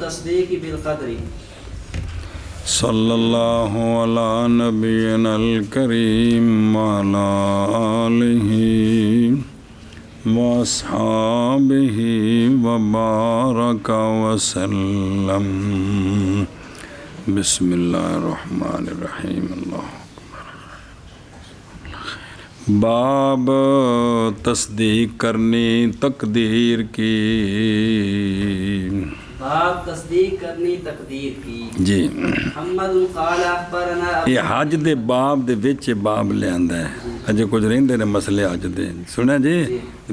التصدیق بالقدر. صلی اللہ علی نبینا الکریم وعلی آلہ واصحابہ وبارک وسلم. بسم اللہ الرحمن الرحیم. اللہ باب تصدیق کرنی تقدیر کی. باب تصدیق کرنی تقدیر کی. جی محمد قال اخبرنا یہ حج دے باب دے وچ باب لے آندا ہے. اجے کچھ رہندے نے مسئلے حج دے سنیا جی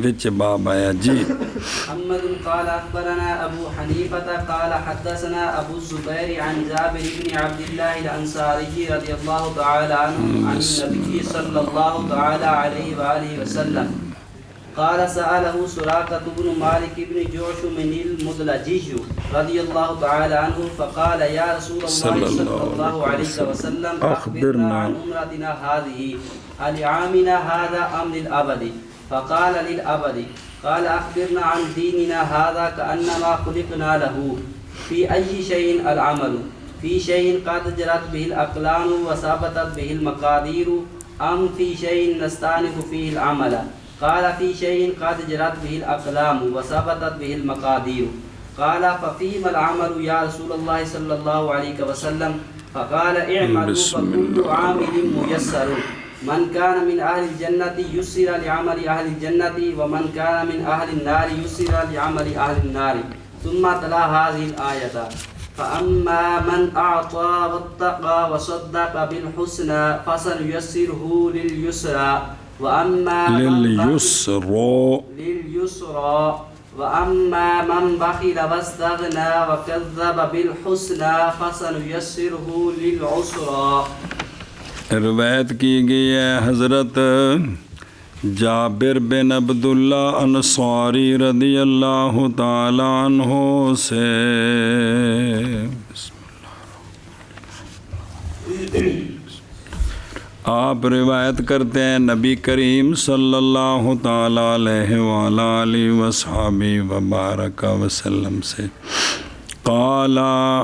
وچ باب آیا جی. محمد قال اخبرنا ابو حنیفة قال حدثنا ابو الزبیر عن جابر بن عبد الله الانصاری رضی اللہ تعالی عنہ عن النبی صلی اللہ تعالی علیہ وآلہ وسلم قال سأله سراقة بن مالك بن جعشم المدلجي رضي الله تعالى عنه فقال يا رسول الله صلى الله عليه وسلم أخبرنا عن عمرتنا هذه لعامنا هذا أم للأبد؟ فقال للأبد. قال أخبرنا عن ديننا هذا كأنما خلقنا له. في أي شيء العمل؟ في شيء قد جرت به الأقلام وثبتت به المقادير أم في شيء نستأنف فيه العمل؟ قال في شيء قد جرت به الأقلام وثبتت به المقادير. قال ففيما العمل يا رسول الله صلى الله عليه وسلم؟ فقال اعملوا فكل عامل ميسر. من كان من أهل الجنة يسر لعمل أهل الجنة ومن كان من أهل النار يسر لعمل أهل النار. ثم تلا هذه الآية فأما من أعطى واتقى وصدق بالحسنى فسنيسره لليسرى وأما لليسرى وأما من بخل واستغنى وكذب بالحسنى فسنيسره للعسرى. روایت کی گئی ہے حضرت جابر بن عبداللہ انصاری رضی اللہ تعالی عنہ سے آپ روایت کرتے ہیں نبی کریم صلی اللہ تعالی علیہ وآلہ وصحبہ وبارک وسلم سے. قال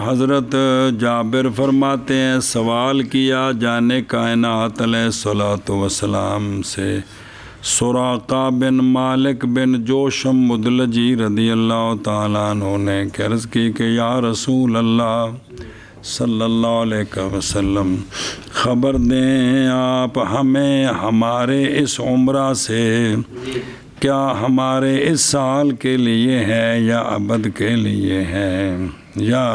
حضرت جابر فرماتے ہیں سوال کیا جانے کائنات علیہ الصلوۃ والسلام سے سراقہ بن مالک بن جوشم مدلجی رضی اللہ تعالیٰ عنہ نے عرض کی کہ یا رسول اللہ صلی اللہ علیہ وسلم خبر دیں آپ ہمیں ہمارے اس عمرہ سے کیا ہمارے اس سال کے لیے ہے یا ابد کے لیے ہے یا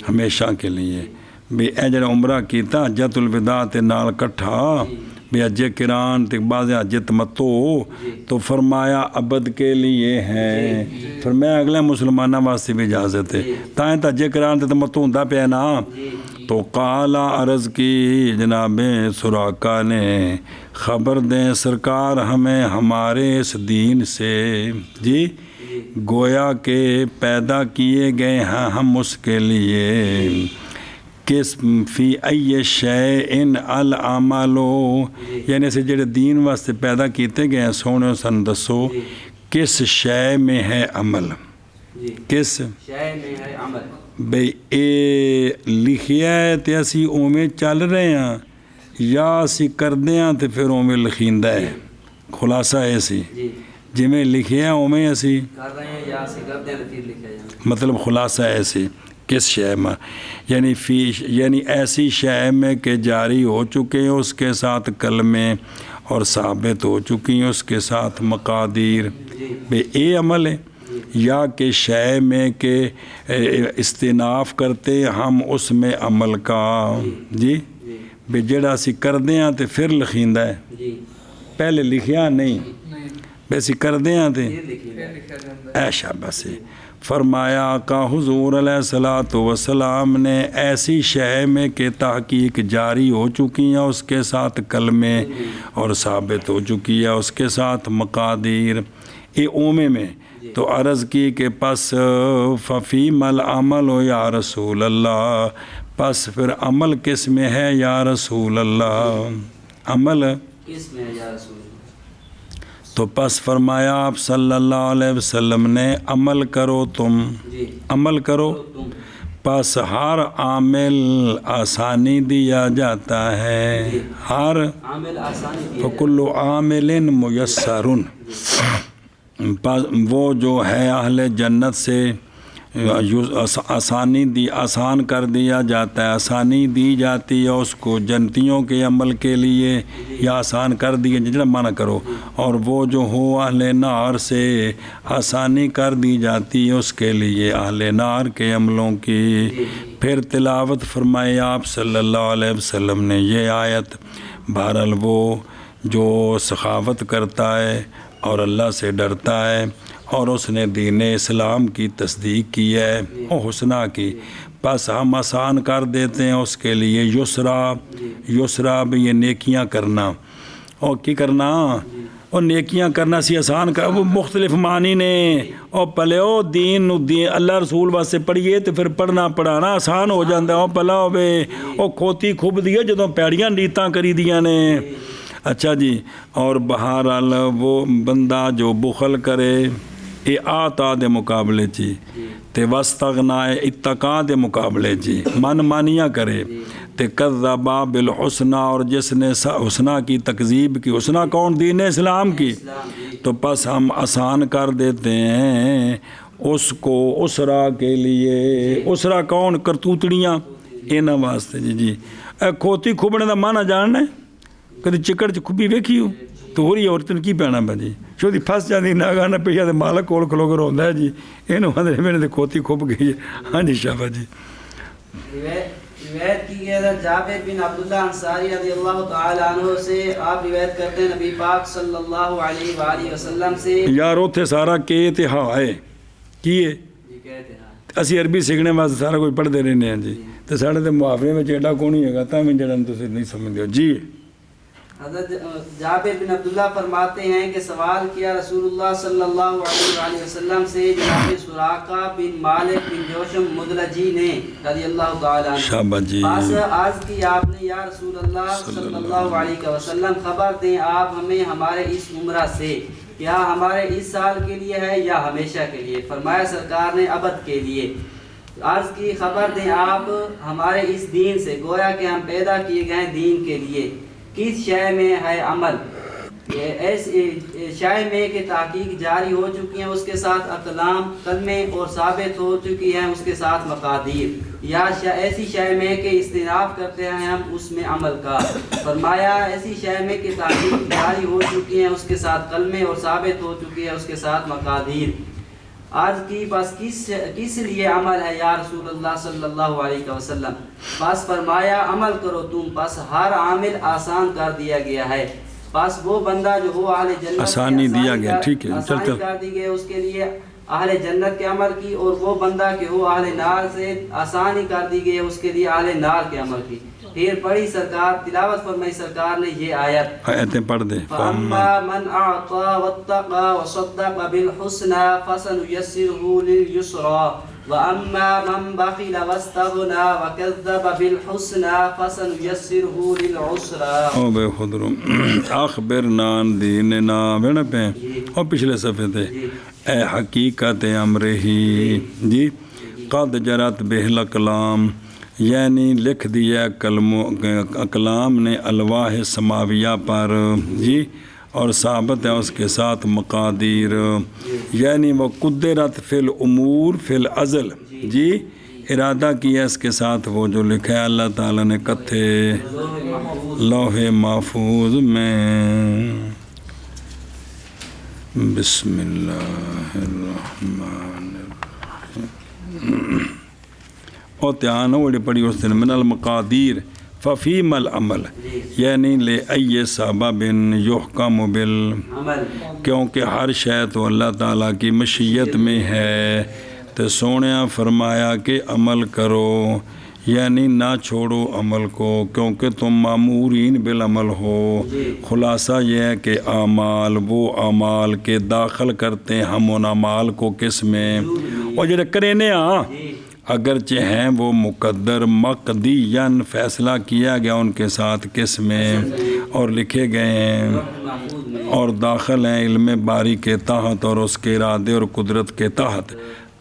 ہمیشہ کے لیے. بھی اے جڑا عمرہ کیتا حجۃ الوداع تے نال کٹھا بھی حج قران تے بعض حج تمتع تو فرمایا ابد کے لیے ہے. فرمایا اگلے مسلمانوں واسطے بھی اجازت ہے تائیں تے حج قران تے تمتع ہوندا پیا نا. تو قال عرض کی جناب سراقہ نے خبر دیں سرکار ہمیں ہمارے اس دین سے جی گویا کہ پیدا کیے گئے ہیں ہم اس کے لیے کس فی ای شیء العمل یعنی اسے جڑے دین واسطے پیدا کیتے گئے ہیں سونے سن دسو کس شے میں ہے عمل کس شے میں ہے عمل. بھئی اے لکھیا ہے تے اسی اوویں چل رہے ہیں یا اسی کردے ہیں تے پھر اوویں لکھیندا ہے. خلاصہ ہے سی جی میں لکھیا ہے اوویں اسی کر رہے ہیں یا اسی کردے ہیں پھر لکھیا ہے. مطلب خلاصہ ہے سی کس شے میں یعنی ایسی شے میں کہ جاری ہو چکے ہیں اس کے ساتھ کلمے اور ثابت ہو چکی ہیں اس کے ساتھ مقادیر. بھئی اے عمل ہے یا کہ شے میں کہ استناف کرتے ہم اس میں عمل کا جی بھی جڑا اسی کردے ہیں تے پھر لکھیندا ہے پہلے لکھیا نہیں بے اسی کردے ہیں تے اے شاباش. فرمایا آقا حضور علیہ الصلوۃ والسلام نے ایسی شے میں کہ تحقیق جاری ہو چکی ہیں اس کے ساتھ کلمے اور ثابت ہو چکی ہے اس کے ساتھ مقادیر اے اومے میں. تو عرض کی کہ پس ففیم العمل یا رسول اللہ پس پھر عمل کس میں ہے یا رسول اللہ عمل کس میں ہے یا رسول اللہ. تو پس فرمایا آپ صلی اللہ علیہ وسلم نے عمل کرو تم، جی عمل کرو، تم پس ہر عامل آسانی دیا جاتا ہے، ہر عامل آسانی دیا فکل عامل میسرن، وہ جو ہے اہل جنت سے آسان کر دیا جاتا ہے، آسانی دی جاتی ہے اس کو جنتیوں کے عمل کے لیے، یا آسان کر دیا جتنا معنی کرو، اور وہ جو ہو اہل نار سے آسانی کر دی جاتی ہے اس کے لیے اہل نار کے عملوں کی۔ پھر تلاوت فرمائے آپ صلی اللہ علیہ وسلم نے یہ آیت۔ بہرحال وہ جو سخاوت کرتا ہے اور اللہ سے ڈرتا ہے اور اس نے دین اسلام کی تصدیق کی ہے اور حسنہ کی، بس ہم آسان کر دیتے ہیں اس کے لیے یسرا بھی یہ نیکیاں کرنا، اور کی کرنا اور نیکیاں کرنا سی آسان کر، وہ مختلف معنی نے، اور پلے او دین اللہ رسول واسطے پڑھیے تو پھر پڑھنا پڑھانا آسان ہو جاتا ہے، اور پلا ہوے وہ کھوتی کھب دی جدوں پیڑیاں نیتاں کری دیاں نے۔ اچھا جی، اور بہرحال وہ بندہ جو بخل کرے یہ آتا دے مقابلے چی تے واستغنا اتقا دے مقابلے چی من مانیاں کرے تے کذبا بالحسنہ، اور جس نے حسنہ کی تکذیب کی، حسنہ کون؟ دین اسلام کی، تو پس ہم آسان کر دیتے ہیں اس کو اسرا کے لیے۔ اسرا کون؟ کرتوتڑیاں انہاں واسطے جی اے کھوتی کھبنے دا مانا جاننا ہے؟ کدی چکڑ چ کھبی ویکھی ہو تو ہو رہی عورتوں کی پینا پہ جی شو دی پھس جاتی ناگاہ پیچھا تے مالک کول کھلو کر ہوندا ہے جی اینوں آندے میرے تے کھوتی کھب گئی ہے۔ ہاں جی شاباش جی۔ روایت کی گئی ہے جابر بن عبداللہ انصاری رضی اللہ تعالی عنہ سے، آپ روایت کرتے ہیں نبی پاک صلی اللہ علیہ وآلہ وسلم سے، یار اوتھے سارا کے تے ہاں ہے کی ہے جی کہتے ہیں اسی عربی سیکھنے واسطے سارا کوئی پڑھتے رہنے ہیں جی، تے ساڈے تے محاورے میں ایڈا کون ہی ہے تا میں جڑا تسی نہیں سمجھدے ہو جی۔ حضرت جابر بن عبداللہ فرماتے ہیں کہ سوال کیا رسول اللہ صلی اللہ علیہ وآلہ وسلم سے جناب سراقہ بن مالک بن جوشم مدلجی نے رضی اللہ تعالیٰ عنہ، شاباش جی۔ پاس عرض کی آپ نے یا رسول اللہ صلی اللہ علیہ وسلم خبر دیں آپ ہمیں ہمارے اس عمرہ سے، کیا ہمارے اس سال کے لیے ہے یا ہمیشہ کے لیے؟ فرمایا سرکار نے ابد کے لیے۔ عرض کی خبر دیں آپ ہمارے اس دین سے، گویا کہ ہم پیدا کیے گئے دین کے لیے، کس شے میں ہے عمل؟ ایسی شے میں کہ تحقیق جاری ہو چکی ہیں اس کے ساتھ اقلام کلمے، اور ثابت ہو چکی ہیں اس کے ساتھ مقادیر، یا ایسی شے میں کہ استناف کرتے ہیں ہم اس میں عمل کا؟ فرمایا ایسی شے میں کہ تحقیق جاری ہو چکی ہیں اس کے ساتھ کلمے، اور ثابت ہو چکی ہے اس کے ساتھ مقادیر۔ عرض کی بس کس لیے عمل ہے یا رسول اللہ صلی اللہ علیہ وسلم؟ بس فرمایا عمل کرو تم، بس ہر عامل آسان کر دیا گیا ہے، بس وہ بندہ جو ہو اہل جنت آسانی دیا گیا، ٹھیک ہے آسانی کر دی گئی اس کے لیے اہل جنت کے عمل کی، اور وہ بندہ کہ ہو اہل نار سے آسانی کر دی گئی اس کے لیے اہل نار کے عمل کی۔ پھر پڑھی سرکار، تلاوت فرمائی سرکار نے یہ آیت، آیتیں پڑھ دیں۔ فَأَمَّا مَنْ أَعْطَى وَاتَّقَى وَصَدَّقَ بِالْحُسْنَى فَسَنُيَسِّرُهُ لِلْيُسْرَى وَأَمَّا مَنْ بَخِلَ وَاسْتَغْنَى وَكَذَّبَ بِالْحُسْنَى فَسَنُيَسِّرُهُ لِلْعُسْرَى۔ او بے خدرم اخبرنا عن دیننا بڑا پہ اور پچھلے صفحے تھے، اے حقیقت امر ہی جی قد جرت بہ الاقلام، یعنی لکھ دیا اقلام نے الواح سماویہ پر جی، اور ثابت ہے اس کے ساتھ مقادیر، یعنی وہ قدرت فی الامور فی الازل جی، ارادہ کیا اس کے ساتھ وہ جو لکھا ہے اللہ تعالیٰ نے کتھے لوح محفوظ میں۔ بسم اللہ الرحمن الرحیم۔ اور دھیان ہو بڑی پڑھی اس دن من المقادیر ففیم العمل، یعنی لے ای سبب یحکم بالعمل، کیونکہ ہر شے تو اللہ تعالیٰ کی مشیت میں ہے، تو سونیا فرمایا کہ عمل کرو، یعنی نہ چھوڑو عمل کو، کیونکہ تم مامورین بالعمل ہو۔ خلاصہ یہ ہے کہ اعمال وہ اعمال کے داخل کرتے ہیں ہم ان اعمال کو کس میں، اور جو کرینے اگرچہ ہیں وہ مقدر مقدیاً فیصلہ کیا گیا ان کے ساتھ کس میں، اور لکھے گئے ہیں محفوظ میں اور داخل ہیں علم باری کے تحت اور اس کے ارادے اور قدرت کے تحت،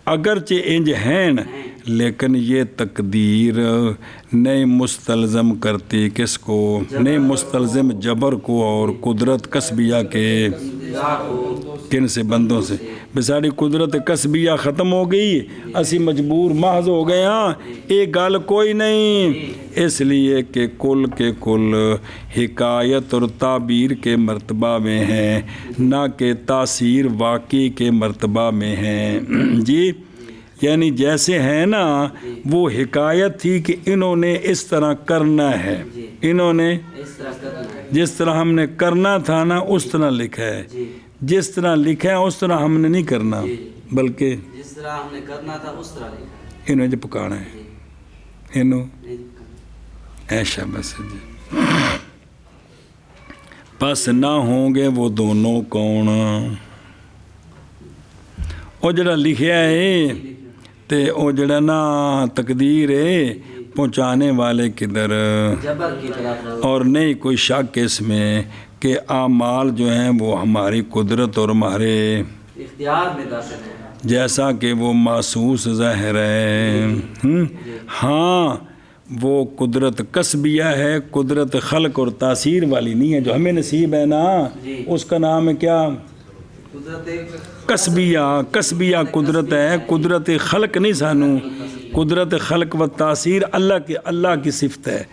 اگرچہ انج ہیں لیکن یہ تقدیر نہیں مستلزم کرتی کس کو، نہیں مستلزم جبر کو اور قدرت کسبیہ کے کن سے، بندوں سے۔ بساری قدرت کسبیہ ختم ہو گئی، اسی مجبور محض ہو گئے، ہاں ایک گل کوئی نہیں، اس لیے کہ کل کے کل حکایت اور تعبیر کے مرتبہ میں ہیں، نہ کہ تاثیر واقعی کے مرتبہ میں ہیں جی۔ یعنی جیسے ہے نا وہ حکایت تھی کہ انہوں نے اس طرح کرنا ہے، انہوں نے اس طرح کرنا ہے جس طرح ہم نے کرنا تھا نا اس طرح لکھا ہے، جس طرح لکھا ہے اس طرح ہم نے نہیں کرنا، بلکہ جس طرح ہم نے کرنا تھا اس طرح لکھا انہوں نے پکانا ہے، انہوں ایشا بس جی۔ پس نہ ہوں گے وہ دونوں کون، وہ جڑا لکھیا ہے تے او جڑا نا تقدیر ہے پہنچانے والے کدھر، جبر کی طرف اور نہیں کوئی شک اس میں کہ اعمال جو ہیں وہ ہماری قدرت اور ہمارے اختیار میں داخل ہے، جیسا کہ وہ محسوس ظاہر ہے، ہاں وہ قدرت کسبیہ ہے، قدرت خلق اور تاثیر والی نہیں ہے، جو ہمیں نصیب ہے نا اس کا نام ہے کیا، قدرت کسبیہ قدرت ہے، قدرت خلق نہیں سانو، قدرت خلق و تاثیر اللہ کی صفت ہے،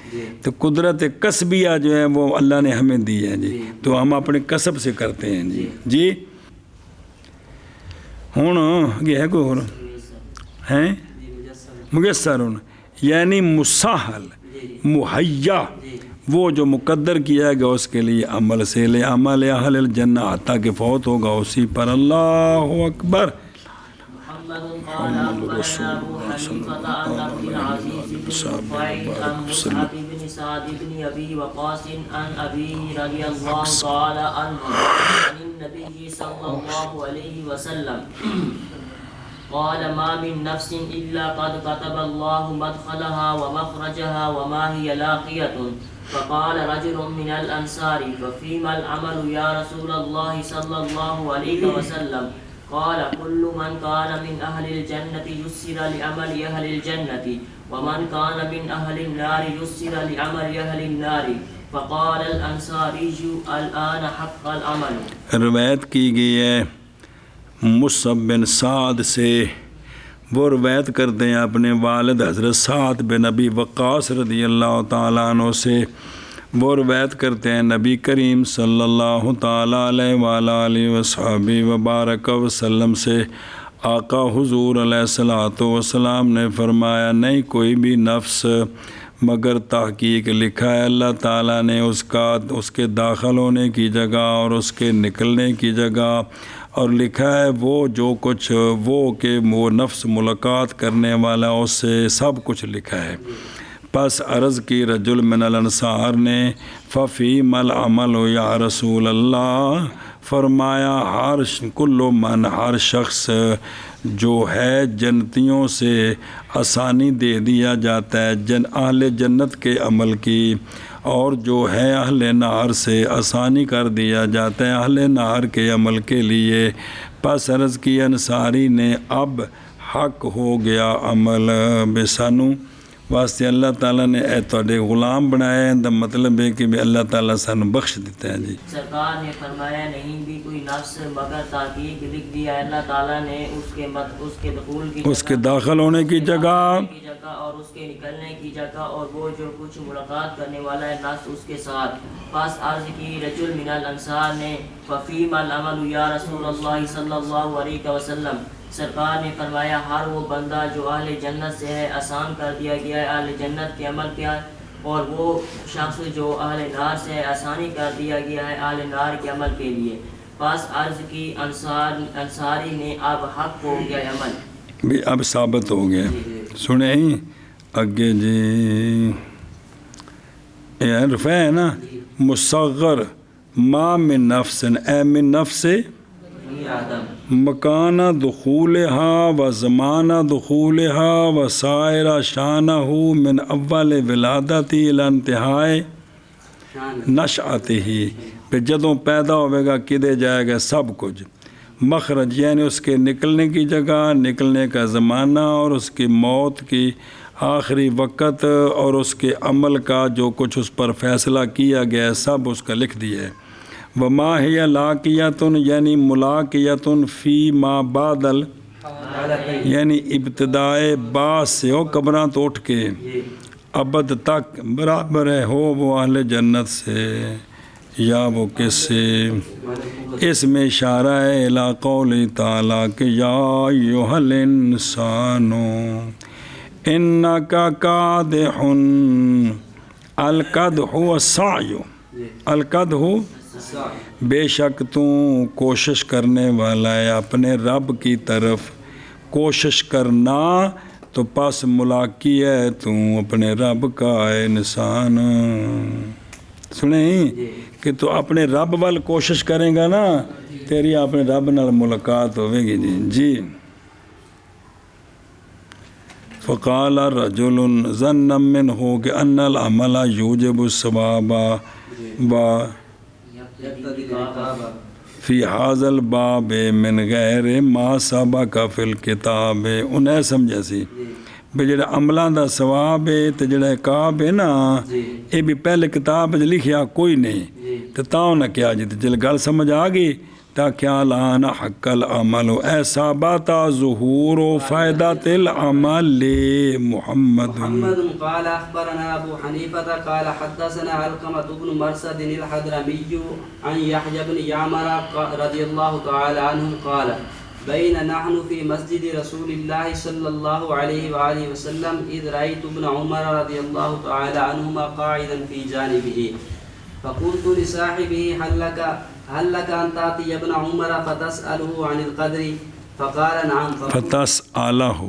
تو قدرت کسبیہ جو ہے وہ اللہ نے ہمیں دی ہے جی، تو ہم اپنے کسب سے کرتے ہیں جی جی۔ ہوں یہ ہے کوئی اور ہیں میسر، یعنی مسہل مہیا، وہ جو مقدر کیا گیا اس کے لیے عمل سے، لے عمل اہل الجنہ حتیٰ کہ فوت ہوگا اسی پر۔ اللہ اکبر۔ محمد قال أخبرنا أبو حنيفة عن عبد العزيز بن رفيع عن مصعب بن سعد بن أبي وقاص عن أبيه رضي الله تعالى عنه عن النبي صلى الله عليه وسلم قال ما من نفس إلا قد كتب الله مدخلها ومخرجها وما هي لاقية. فقال رجل من الأنصار ففيما العمل يا رسول الله صلى الله عليه وسلم؟ قال كل من كان من أهل الجنة يسر لعمل أهل الجنة ومن كان من أهل النار يسر لعمل أهل النار. فقال الأنصاري الآن حق العمل. روایت کی گئی ہے مصعب بن سعد سے، وہ روایت کرتے ہیں اپنے والد حضرت سعد بن ابی وقاص رضی اللہ تعالیٰ عنہ سے، وہ روایت کرتے ہیں نبی کریم صلی اللہ تعالیٰ علیہ وآلہ وصحبہ وبارک وسلم سے، آقا حضور علیہ الصلوۃ والسلام نے فرمایا نہیں کوئی بھی نفس مگر تحقیق لکھا ہے اللہ تعالیٰ نے اس کے داخل ہونے کی جگہ اور اس کے نکلنے کی جگہ، اور لکھا ہے وہ جو کچھ وہ کہ وہ نفس ملاقات کرنے والا اس سے سب کچھ لکھا ہے۔ پس عرض کی رجل من الانصار نے ففیم العمل یا رسول اللہ، فرمایا ہر شخص جو ہے جنتیوں سے آسانی دے دیا جاتا ہے اہل جنت کے عمل کی، اور جو ہے اہل نار سے آسانی کر دیا جاتا ہے اہل نار کے عمل کے لیے۔ پس عرض کی انصاری نے اب حق ہو گیا عمل بے سانو واسطے اللہ تعالیٰ نے اے تواڈے غلام بنایا ہے، مطلب ہے کہ اللہ تعالیٰ سانو بخش دیتا ہے جی۔ سرکار نے فرمایا نہیں بھی کوئی نفس مگر تحقیق لکھ دیا اللہ تعالیٰ نے اس کے دخول کی اس کے داخل ہونے کی جگہ اور اس کے نکلنے کی جگہ، اور وہ جو کچھ ملاقات کرنے والا ہے نفس اس کے ساتھ۔ پس عرض کی رجل من الانصار نے ففیم العمل یا رسول اللہ صلی اللہ علیہ وسلم، سرکار نے فرمایا ہر وہ بندہ جو اہل جنت سے ہے آسان کر دیا گیا ہے اہل جنت کے عمل کیا، اور وہ شخص جو اہل نار سے ہے آسانی کر دیا گیا ہے اہل نار کے عمل کے لیے۔ پس عرض کی انصاری نے اب حق ہو گیا عمل، بھی اب ثابت ہو گیا۔ سنیں اگے جی رفع ہے نا، مصغر ما من نفس اے من نفس مکان دخولها و زمان دخولها و سائر شانہ من اول ولادتی الی انتہاء نشأتے ہی پھر جدوں پیدا ہوئے گا کدے جائے گا سب کچھ. مخرج یعنی اس کے نکلنے کی جگہ، نکلنے کا زمانہ، اور اس کی موت کی آخری وقت، اور اس کے عمل کا جو کچھ اس پر فیصلہ کیا گیا ہے سب اس کا لکھ دیا ہے. وما ہی لاقیتن یعنی ملاقیتن فی ما بادل یعنی ابتدائے بعث سے ہو قبراں تو اٹھ کے ابد تک برابر ہے ہو وہ اہل جنت سے یا وہ کس سے. اس میں اشارہ ہے الی قول تعالیٰ کہ یا ایھا الانسان انک کادح القدح السعی القدح بے شک تو کوشش کرنے والا ہے اپنے رب کی طرف. کوشش کرنا تو پس ملاقی ہے تو اپنے رب کا ہے انسان. سنیں کہ تو اپنے رب وال کوشش کریں گا نا تیری اپنے رب نال ملاقات ہوئے گی. جی فقال رجل ظن منه کہ ان العمل یوجب الثواب و فی هذا الباب من غیر ما سبق فی الکتاب. انہیں سمجھا سی بھی جڑا عملاں دا ثواب ہے تے جڑا عقاب ہے نا یہ بھی پہلے کتاب وچ لکھیا کوئی نہیں تے تاں نہ کیا جی جل گل سمجھ آ گئی تا کیا لان حق العمل ایسا باتا ظہور و فائدۃ العمل محمد. قال اخبرنا ابو حنیفہ قال حدثنا علقمۃ بن مرثد الحضرمی عن یحیی بن یعمر رضی اللہ تعالی عنہ قال بین نحن فی مسجد رسول اللہ صلی اللہ علیہ وآلہ وسلم اذ رأیت ابن عمر رضی اللہ تعالی عنہما قاعدا فی جانبہ فقلت لصاحبه هل لك أن تأتي ابن عمر فتسأله عن القدر فقال نعم فتسأله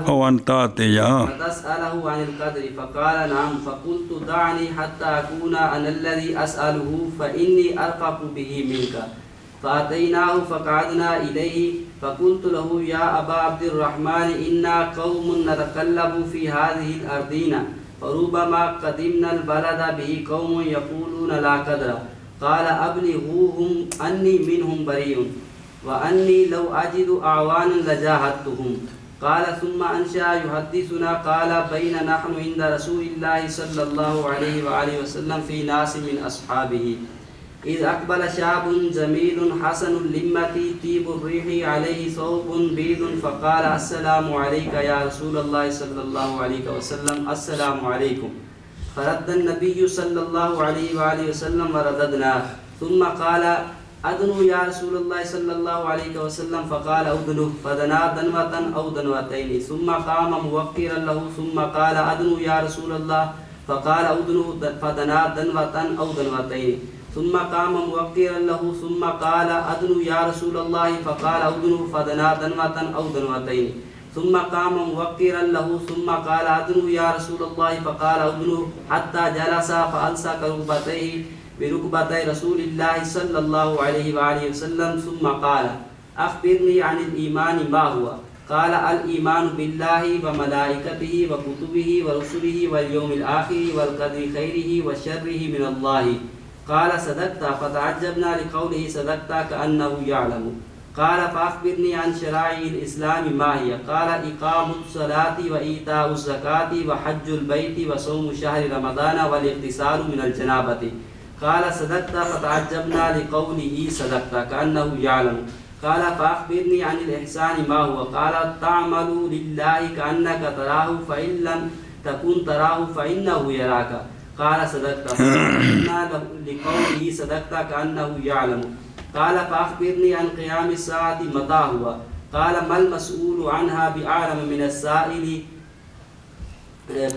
أو أن تأتي فتسأله عن القدر فقال نعم فقلت دعني حتى أكون أنا الذي أسأله فإني أرفق به منك فأتيناه فقعدنا إليه فقلت له يا أبا عبد الرحمن إنا قوم نتقلب في هذه الأرضين فربما قدمنا البلد به قوم يقولون لا قدر قال أبلغوهم أني منهم بريء وأني لو أجد أعوانا لجاهدتهم قال ثم أنشأ يحدثنا قال بين نحن عند رسول الله صلى الله عليه وآله وسلم في ناس من أصحابه إذ أقبل شاب جميل حسن اللمة طيب الريح عليه ثوب بيض فقال السلام عليك يا رسول الله صلى الله عليه وسلم السلام عليكم فرد النبي صلى الله عليه وآله وسلم ورددنا ثم قال أدنو يا رسول الله صلى الله عليه وسلم فقال أدنو فدنا دنوة أو دنوتين ثم قام موقرا له ثم قال أدنو يا رسول الله فقال أدنو فدنا دنوة أو دنوتين ثم قام موقرا له ثم قال أدنو يا رسول الله فقال أدنو فدنا دنوة أو دنوتين ثم قام موقرا له ثم قال أدنو يا رسول الله فقال أدنو حتى جلس فألصق ركبتيه بركبتي رسول الله صلى الله عليه وآله وسلم ثم قال أخبرني عن الإيمان ما هو قال الإيمان بالله وملائكته وكتبه ورسله واليوم الآخر والقدر خيره وشره من الله قال صدقت فتعجبنا لقوله صدقت كأنه يعلم قال فأخبرني عن شرائع الإسلام ما هي قال إقام الصلاة وإيتاء الزكاة وحج البيت وصوم شهر رمضان والاغتسال من الجنابة قال صدقت فتعجبنا لقوله صدقت كأنه يعلم قال فأخبرني عن الإحسان ما هو قال تعمل لله كأنك تراه فإن لم تكن تراه فإنه يراك قال صدقت فتعجبنا لقوله صدقت كأنه يعلم قال فأخبرني عن قيام الساعة متى هو قال ما المسؤول عنها بأعلم من السائل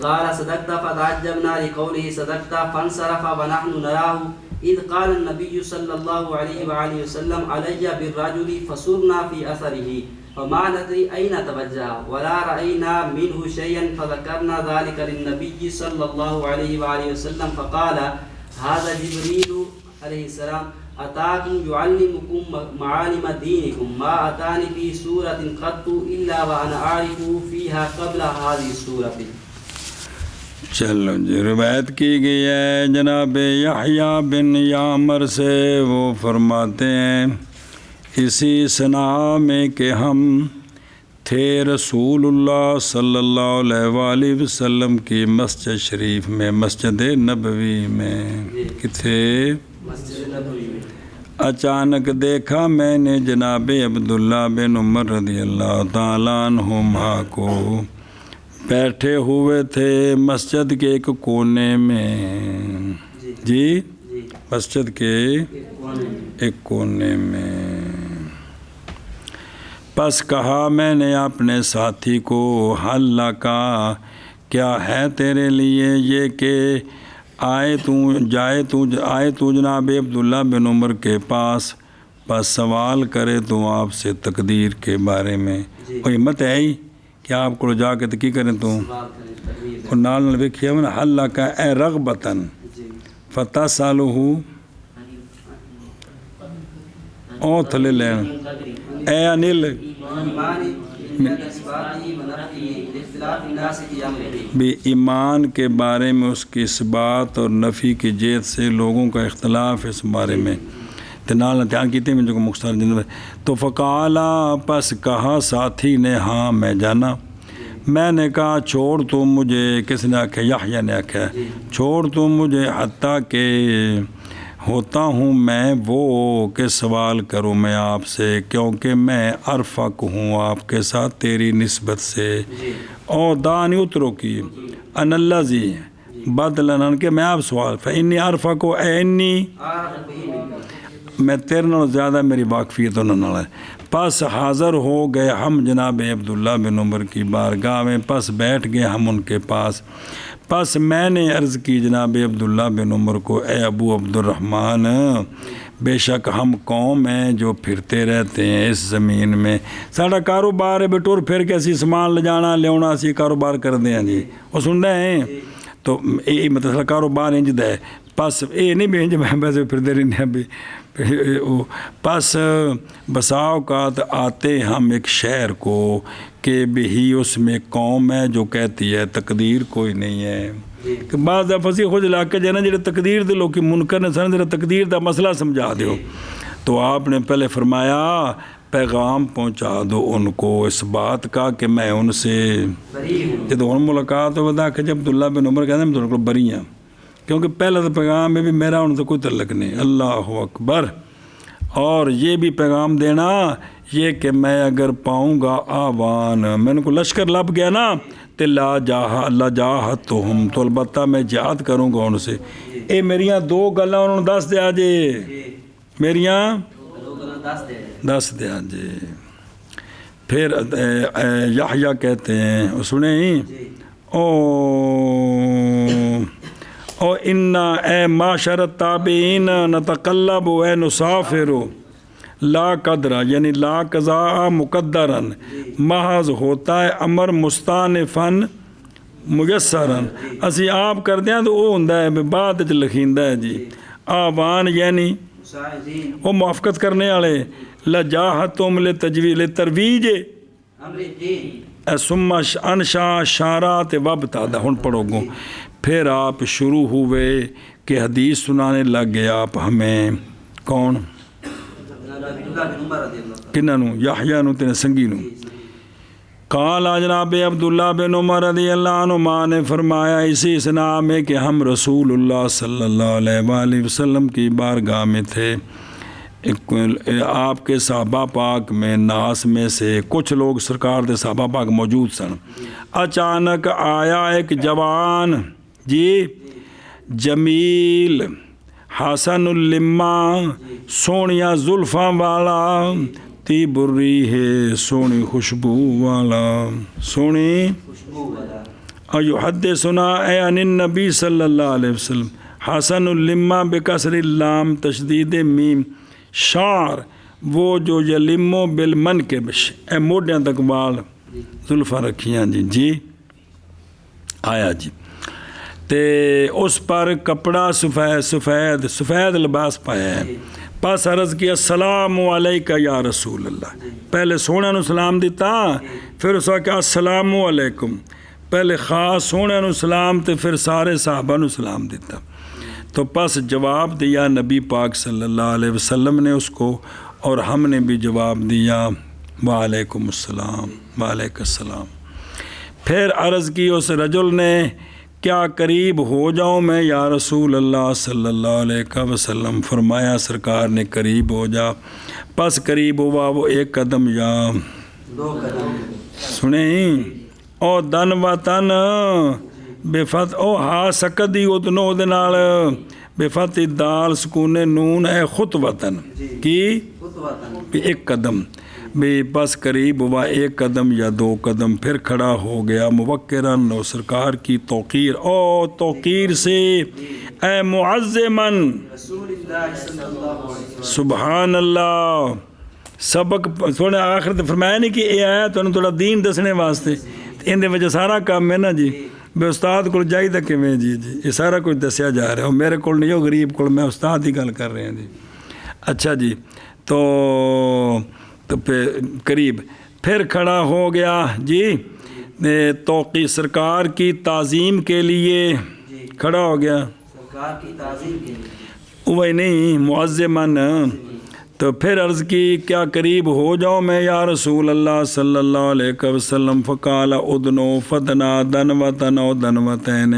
قال صدقت فتعجبنا لقوله صدقت فانصرف ونحن نراه إذ قال النبي صلى الله عليه وآله وسلم علي بالرجل فصرنا في أثره وما ندري أين توجه ولا رأينا منه شيئا فذكرنا ذلك للنبي صلى الله عليه وآله وسلم فقال هذا جبريل عليه السلام أتاكم يعلمكم معالم دينكم ما أتاني في سورة قط إلا وأنا أعرف فيها قبل هذه السورة. چلو جی، روایت کی گئی ہے جناب یحییٰ بن یعمر سے، وہ فرماتے ہیں اسی سنا میں کہ ہم تھے رسول اللہ صلی اللہ علیہ وآلہ وسلم کی مسجد شریف میں، مسجد نبوی میں کہ تھے، مسجد نبوی میں اچانک دیکھا میں نے جناب عبداللہ بن عمر رضی اللہ تعالیٰ عنہما کو بیٹھے ہوئے تھے مسجد کے ایک کونے میں، جی مسجد کے ایک کونے میں۔ پس کہا میں نے اپنے ساتھی کو، حل لکا، کیا ہے تیرے لیے یہ کہ آئے تو جناب عبداللہ بن عمر کے پاس، بس سوال کرے تو آپ سے تقدیر کے بارے میں، کوئی ہمت ہے ہی کہ آپ کو جا کے کی کریں تو اور نال ویکھیا من حل لکا اے رغبتاً فتسألہ او تھلے لین اے انل بھی ایمان کے بارے میں اس کی اثبات اور نفی کی جہت سے لوگوں کا اختلاف اس بارے میں تنال دھیان کیتے میں جو مختصر جن تو فقالا، پس کہا ساتھی نے، ہاں میں جانا۔ میں نے کہا چھوڑ تو مجھے، کس نے آکھا؟ یحییٰ نے آکھا چھوڑ تو مجھے، حتیٰ کہ ہوتا ہوں میں وہ کہ سوال کروں میں آپ سے، کیونکہ میں ارفق ہوں آپ کے ساتھ تیری نسبت سے، اور دانی اترو کی ان الذی بدلن کہ میں آپ سوال فإنی ارفق اینی، میں تیرے نال زیادہ میری واقفیت انہوں ہے۔ پس حاضر ہو گئے ہم جناب عبداللہ بن عمر کی بارگاہ میں، پس بیٹھ گئے ہم ان کے پاس۔ پس میں نے عرض کی جناب عبداللہ بن عمر کو، اے ابو عبد الرحمن، بے شک ہم قوم ہیں جو پھرتے رہتے ہیں اس زمین میں، ساڑا کاروبار ہے بے ٹور پھر کے اسی سامان لے جانا لے آنا، اسی کاروبار کر دیں جی، وہ سن رہے ہیں تو یہ مطلب کاروبار انج ہے، پس یہ نہیں بھی انج میں ویسے پھرتے رہنے بھی۔ پس بسا اوقات آتے ہم ایک شہر کو کہ بھی اس میں قوم ہے جو کہتی ہے تقدیر کوئی نہیں ہے، کہ بعض دفعہ خود علاقے جو ہے نا جڑے تقدیر دے لوگ منکر نے سن جڑا تقدیر دا مسئلہ سمجھا دیو، تو آپ نے پہلے فرمایا پیغام پہنچا دو ان کو اس بات کا کہ میں ان سے جب ان ملاقات ہو بتا کہ جب عبداللہ بن عمر کہتے ہیں میں ان کو بری ہوں، کیونکہ پہلا تو پیغام ہے بھی میرا ان سے کوئی تعلق نہیں، اللہ اکبر، اور یہ بھی پیغام دینا یہ کہ میں اگر پاؤں گا آوان، میں ان کو لشکر لب گیا نا تو لا جاہت تو ہم، تو البتہ میں جہاد کروں گا ان سے۔ اے میریاں دو گلاں انہوں نے دس دیا جے، میریاں دس دیا جے۔ پھر یحییٰ کہتے ہیں سنیں ہی او انا اے معاشر التابعین نتقلب و نسافر لا قدرہ، یعنی لا قضاء مقدرن، محض ہوتا ہے امر مستانفن میسرن، اسی آپ کر دیں تو وہ ہندہ ہے بعد چ لکھیندہ ہے جی، آوان یعنی وہ موافقت کرنے والے، لجاہتم لترویج ثم انشا شارات وابتدأ، ہن پڑھو گو، پھر آپ شروع ہوئے کہ حدیث سنانے لگ گئے آپ ہمیں، کون کنہنو؟ یحییٰ نو تینے سنگی نو۔ قال جناب عبداللہ بن عمر رضی اللہ عنہ نے فرمایا اسی اسنا میں کہ ہم رسول اللہ صلی اللہ علیہ وآلہ وسلم کی بارگاہ میں تھے، آپ کے صحابہ پاک میں ناس میں سے کچھ لوگ سرکار دے صحابہ پاک موجود سن، اچانک آیا ایک جوان جی جمیل حسن اللمہ، سونیاں زلفاں والا، تی بری ہے سونی خوشبو والا، سونی ایحدثنا اے عن النبی صلی اللہ علیہ وسلم، حسن اللمہ بکسر اللام تشدید میم، شعر وہ جو یلمو بالمنکبش، اے موڈیاں تک وال زلفاں رکھیاں جی جی آیا جی، تے اس پر کپڑا سفید لباس پایا ہے، پس عرض کیا السلام علیکہ یا رسول اللہ، پہلے سونے نو سلام دیتا، پھر اس کا السلام علیکم، پہلے خاص سونے نو سلام تے پھر سارے صحابہ نو سلام دیتا. تو پس جواب دیا نبی پاک صلی اللہ علیہ وسلم نے اس کو، اور ہم نے بھی جواب دیا وعلیکم السلام وعلیکم السلام. پھر عرض کی اس رجل نے کیا قریب ہو جاؤں میں یا رسول اللہ صلی اللہ علیہ وسلم؟ فرمایا سرکار نے قریب ہو جا. پس قریب ہوا وہ 1 قدم یا 2 قدم. سنیں او دن وطن بے فتح او ہا سکدی ادنو دے نال بے فتح دال سکون نون ہے خط وطن کی بھی 1 قدم بھی. بس قریب ہوا 1 قدم یا 2 قدم. پھر کھڑا ہو گیا موقراً و سرکار کی توقیر او توقیر سے اے معظماً رسول اللہ صلی اللہ علیہ وسلم. سبحان اللہ. سبق تھوڑے آخر تے فرمایا نہیں کہ یہ آیا تو تھوڑا دین دسنے واسطے، ان دے وجہ سارا کام ہے نا جی. بے استاد کو جائیدہ کیویں جی یہ سارا کچھ دسیا جا رہا ہے. میرے کو نہیں ہو غریب کو، میں استاد ہی گل کر رہے ہیں جی. اچھا جی تو قریب پھر کھڑا ہو گیا جی توقیر سرکار کی تعظیم کے لیے کھڑا ہو گیا. سرکار کی تعظیم کے لیے وہی نہیں معظماً. تو پھر عرض کی کیا قریب ہو جاؤں میں یا رسول اللہ صلی اللہ علیہ وسلم؟ فقال ادنو فتنا دنوتن او دنوتین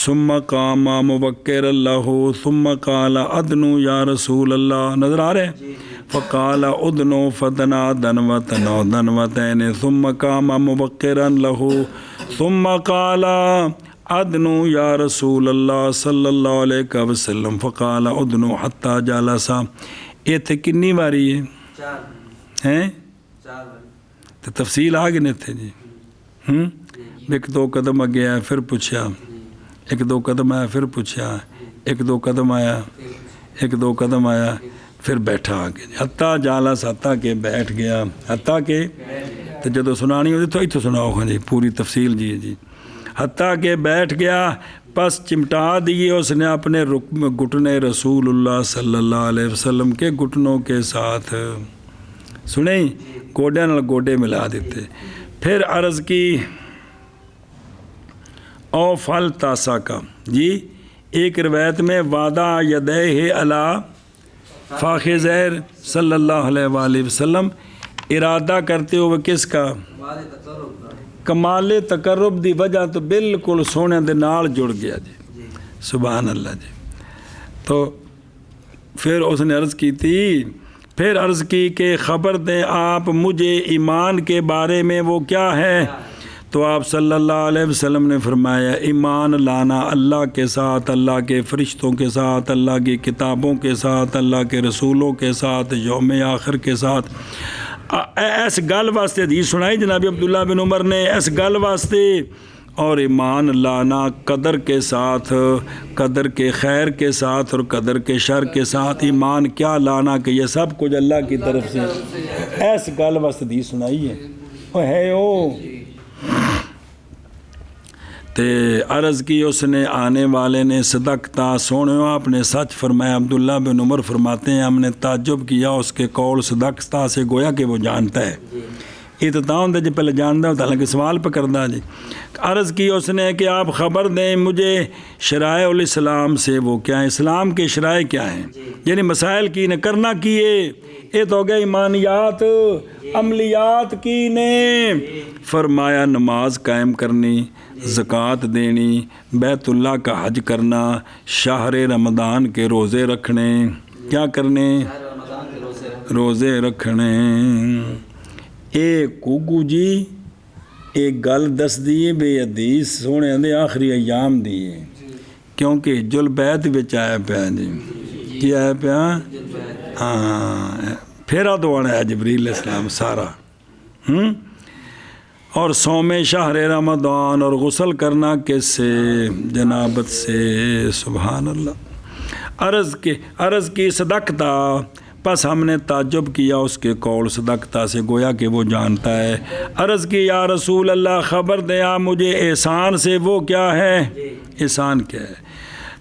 ثم قام مبکر اللہ ثم قال ادنو یا رسول اللہ. نظر آ رہے؟ فقال ادنو فتنا دنوتن او دنوتین ثم قام مبکرا لہ ثم قال ادنو یا رسول اللہ صلی اللہ علیہ وسلم. فقال ادنو حتی جالسا. یہ تھے کنی باری ہے 4 ہیں 4 بار. تو تفصیل آگے نہیں تھے جی. 1-2 قدم آگے آیا پھر پوچھا، 1-2 قدم آیا پھر پوچھا، 1-2 قدم آیا، 1-2 قدم آیا پھر بیٹھا آگے. حتیٰ جالس حتیٰ کہ بیٹھ گیا. حتیٰ کہ تو جدو سنانی ہوتی تو اتو سناؤ گا جی پوری تفصیل جی. حتیٰ کہ بیٹھ گیا. پس چمٹا دیے اس نے اپنے گھٹنے رسول اللہ صلی اللہ علیہ وسلم کے گھٹنوں کے ساتھ. سنیں گوڈے نال گوڈے ملا دیتے. پھر عرض کی او فل تاسا کا جی. ایک روایت میں وعدہ یدیہ علی فاخذیر صلی اللہ علیہ وآلہ وسلم، ارادہ کرتے ہوئے کس کا؟ ہمارے تقرب کا. کمال تقرب دی وجہ تو بالکل سونے دے نال جڑ گیا جی. سبحان اللہ جی. تو پھر اس نے عرض کی تھی، پھر عرض کی کہ خبر دیں آپ مجھے ایمان کے بارے میں وہ کیا ہے؟ تو آپ صلی اللہ علیہ وسلم نے فرمایا ایمان لانا اللہ کے ساتھ، اللہ کے فرشتوں کے ساتھ، اللہ کی کتابوں کے ساتھ، اللہ کے رسولوں کے ساتھ، یوم آخر کے ساتھ. اس گل واسطے حدیث سنائی جناب عبداللہ بن عمر نے، اس گل واسطے. اور ایمان لانا قدر کے ساتھ، قدر کے خیر کے ساتھ اور قدر کے شر کے ساتھ. ایمان کیا لانا کہ یہ سب کچھ اللہ کی طرف سے. اس گل واسطے حدیث سنائی ہے وہ ہے او. تے عرض کی اس نے آنے والے نے صدقتا سونے آپ نے سچ فرمایا. عبداللہ بن عمر فرماتے ہیں ہم نے تعجب کیا اس کے قول صدقتا سے، گویا کہ وہ جانتا ہے. یہ تو تاؤں دے جی پہلے جانتا ہوتا، حالانکہ سوال پہ کرتا جی. عرض کی اس نے کہ آپ خبر دیں مجھے شرائع الاسلام سے وہ کیا ہیں، اسلام کے شرائع کیا ہیں، یعنی مسائل کی نے کرنا کیے. یہ تو ہو گیا ایمانیات عملیات کی نے. فرمایا نماز قائم کرنی، زکوٰۃ دینی، بیت اللہ کا حج کرنا، شہر رمضان کے روزے رکھنے. کیا کرنے؟ روزے رکھنے. اے کوگو جی ایک گل دس دیے بے حدیث سونے دے آخری ایام دیے، کیونکہ جل بیت بچ آیا پیا جی. کی آیا پیا؟ ہاں پھیرا دوڑا ہے جبریل علیہ السلام سارا. اور صوم شہر رمضان اور غسل کرنا کس سے؟ جنابت سے. سبحان اللہ. عرض کی صدقتا. پس ہم نے تعجب کیا اس کے قول صدقتا سے، گویا کہ وہ جانتا ہے. عرض کی یا رسول اللہ خبر دیا مجھے احسان سے وہ کیا ہے؟ احسان کیا ہے؟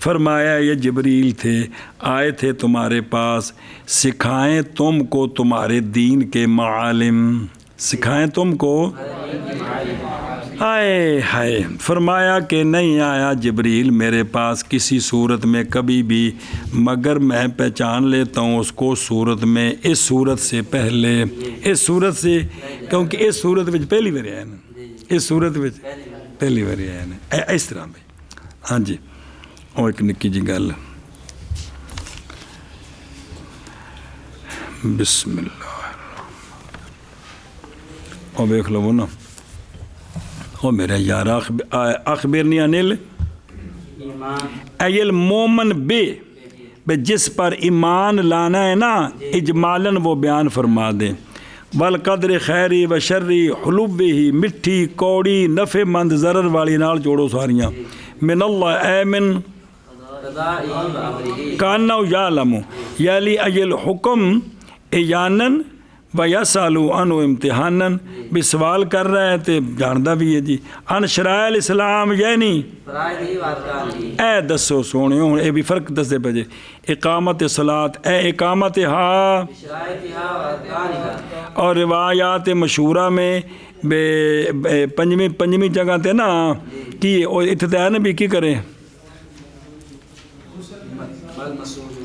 فرمایا یہ جبریل تھے، آئے تھے تمہارے پاس، سکھائیں تم کو تمہارے دین کے معالم، سکھائیں تم کو ہائے ہائے۔ فرمایا کہ نہیں آیا جبریل میرے پاس کسی صورت میں کبھی بھی، مگر میں پہچان لیتا ہوں اس کو صورت میں، اس صورت سے پہلے، اس صورت سے، کیونکہ اس صورت میں پہلی بار آیا نا، اس صورت میں پہلی بار آیا نا، اس طرح میں۔ ہاں جی، اور ایک نکی جی گل، بسم اللہ، اور دیکھ لو نا، او میرے یار، اخبرنی انل ایل مومن بے جس پر ایمان لانا ہے نا، اجمالاً وہ بیان فرما دے، والقدر خیری و شری حلوی ہی، مٹھی کوڑی نفع مند ضرر والی نال جوڑو ساریاں، من اللہ اے من کانو یعلم، یالی ایل حکم ایانن و یسالو انو امتحانن، بھی سوال کر رہا ہے تے جاندہ بھی ہے جی، ان شرائع الاسلام یعنی اے دسو سونے ہوں، اے بھی فرق دس دے پجے، اقامت صلاة اے اقامت ہا، اور روایات مشہورہ میں پنجمی جگہ تے نا کی اتنے نا بھی کی کریں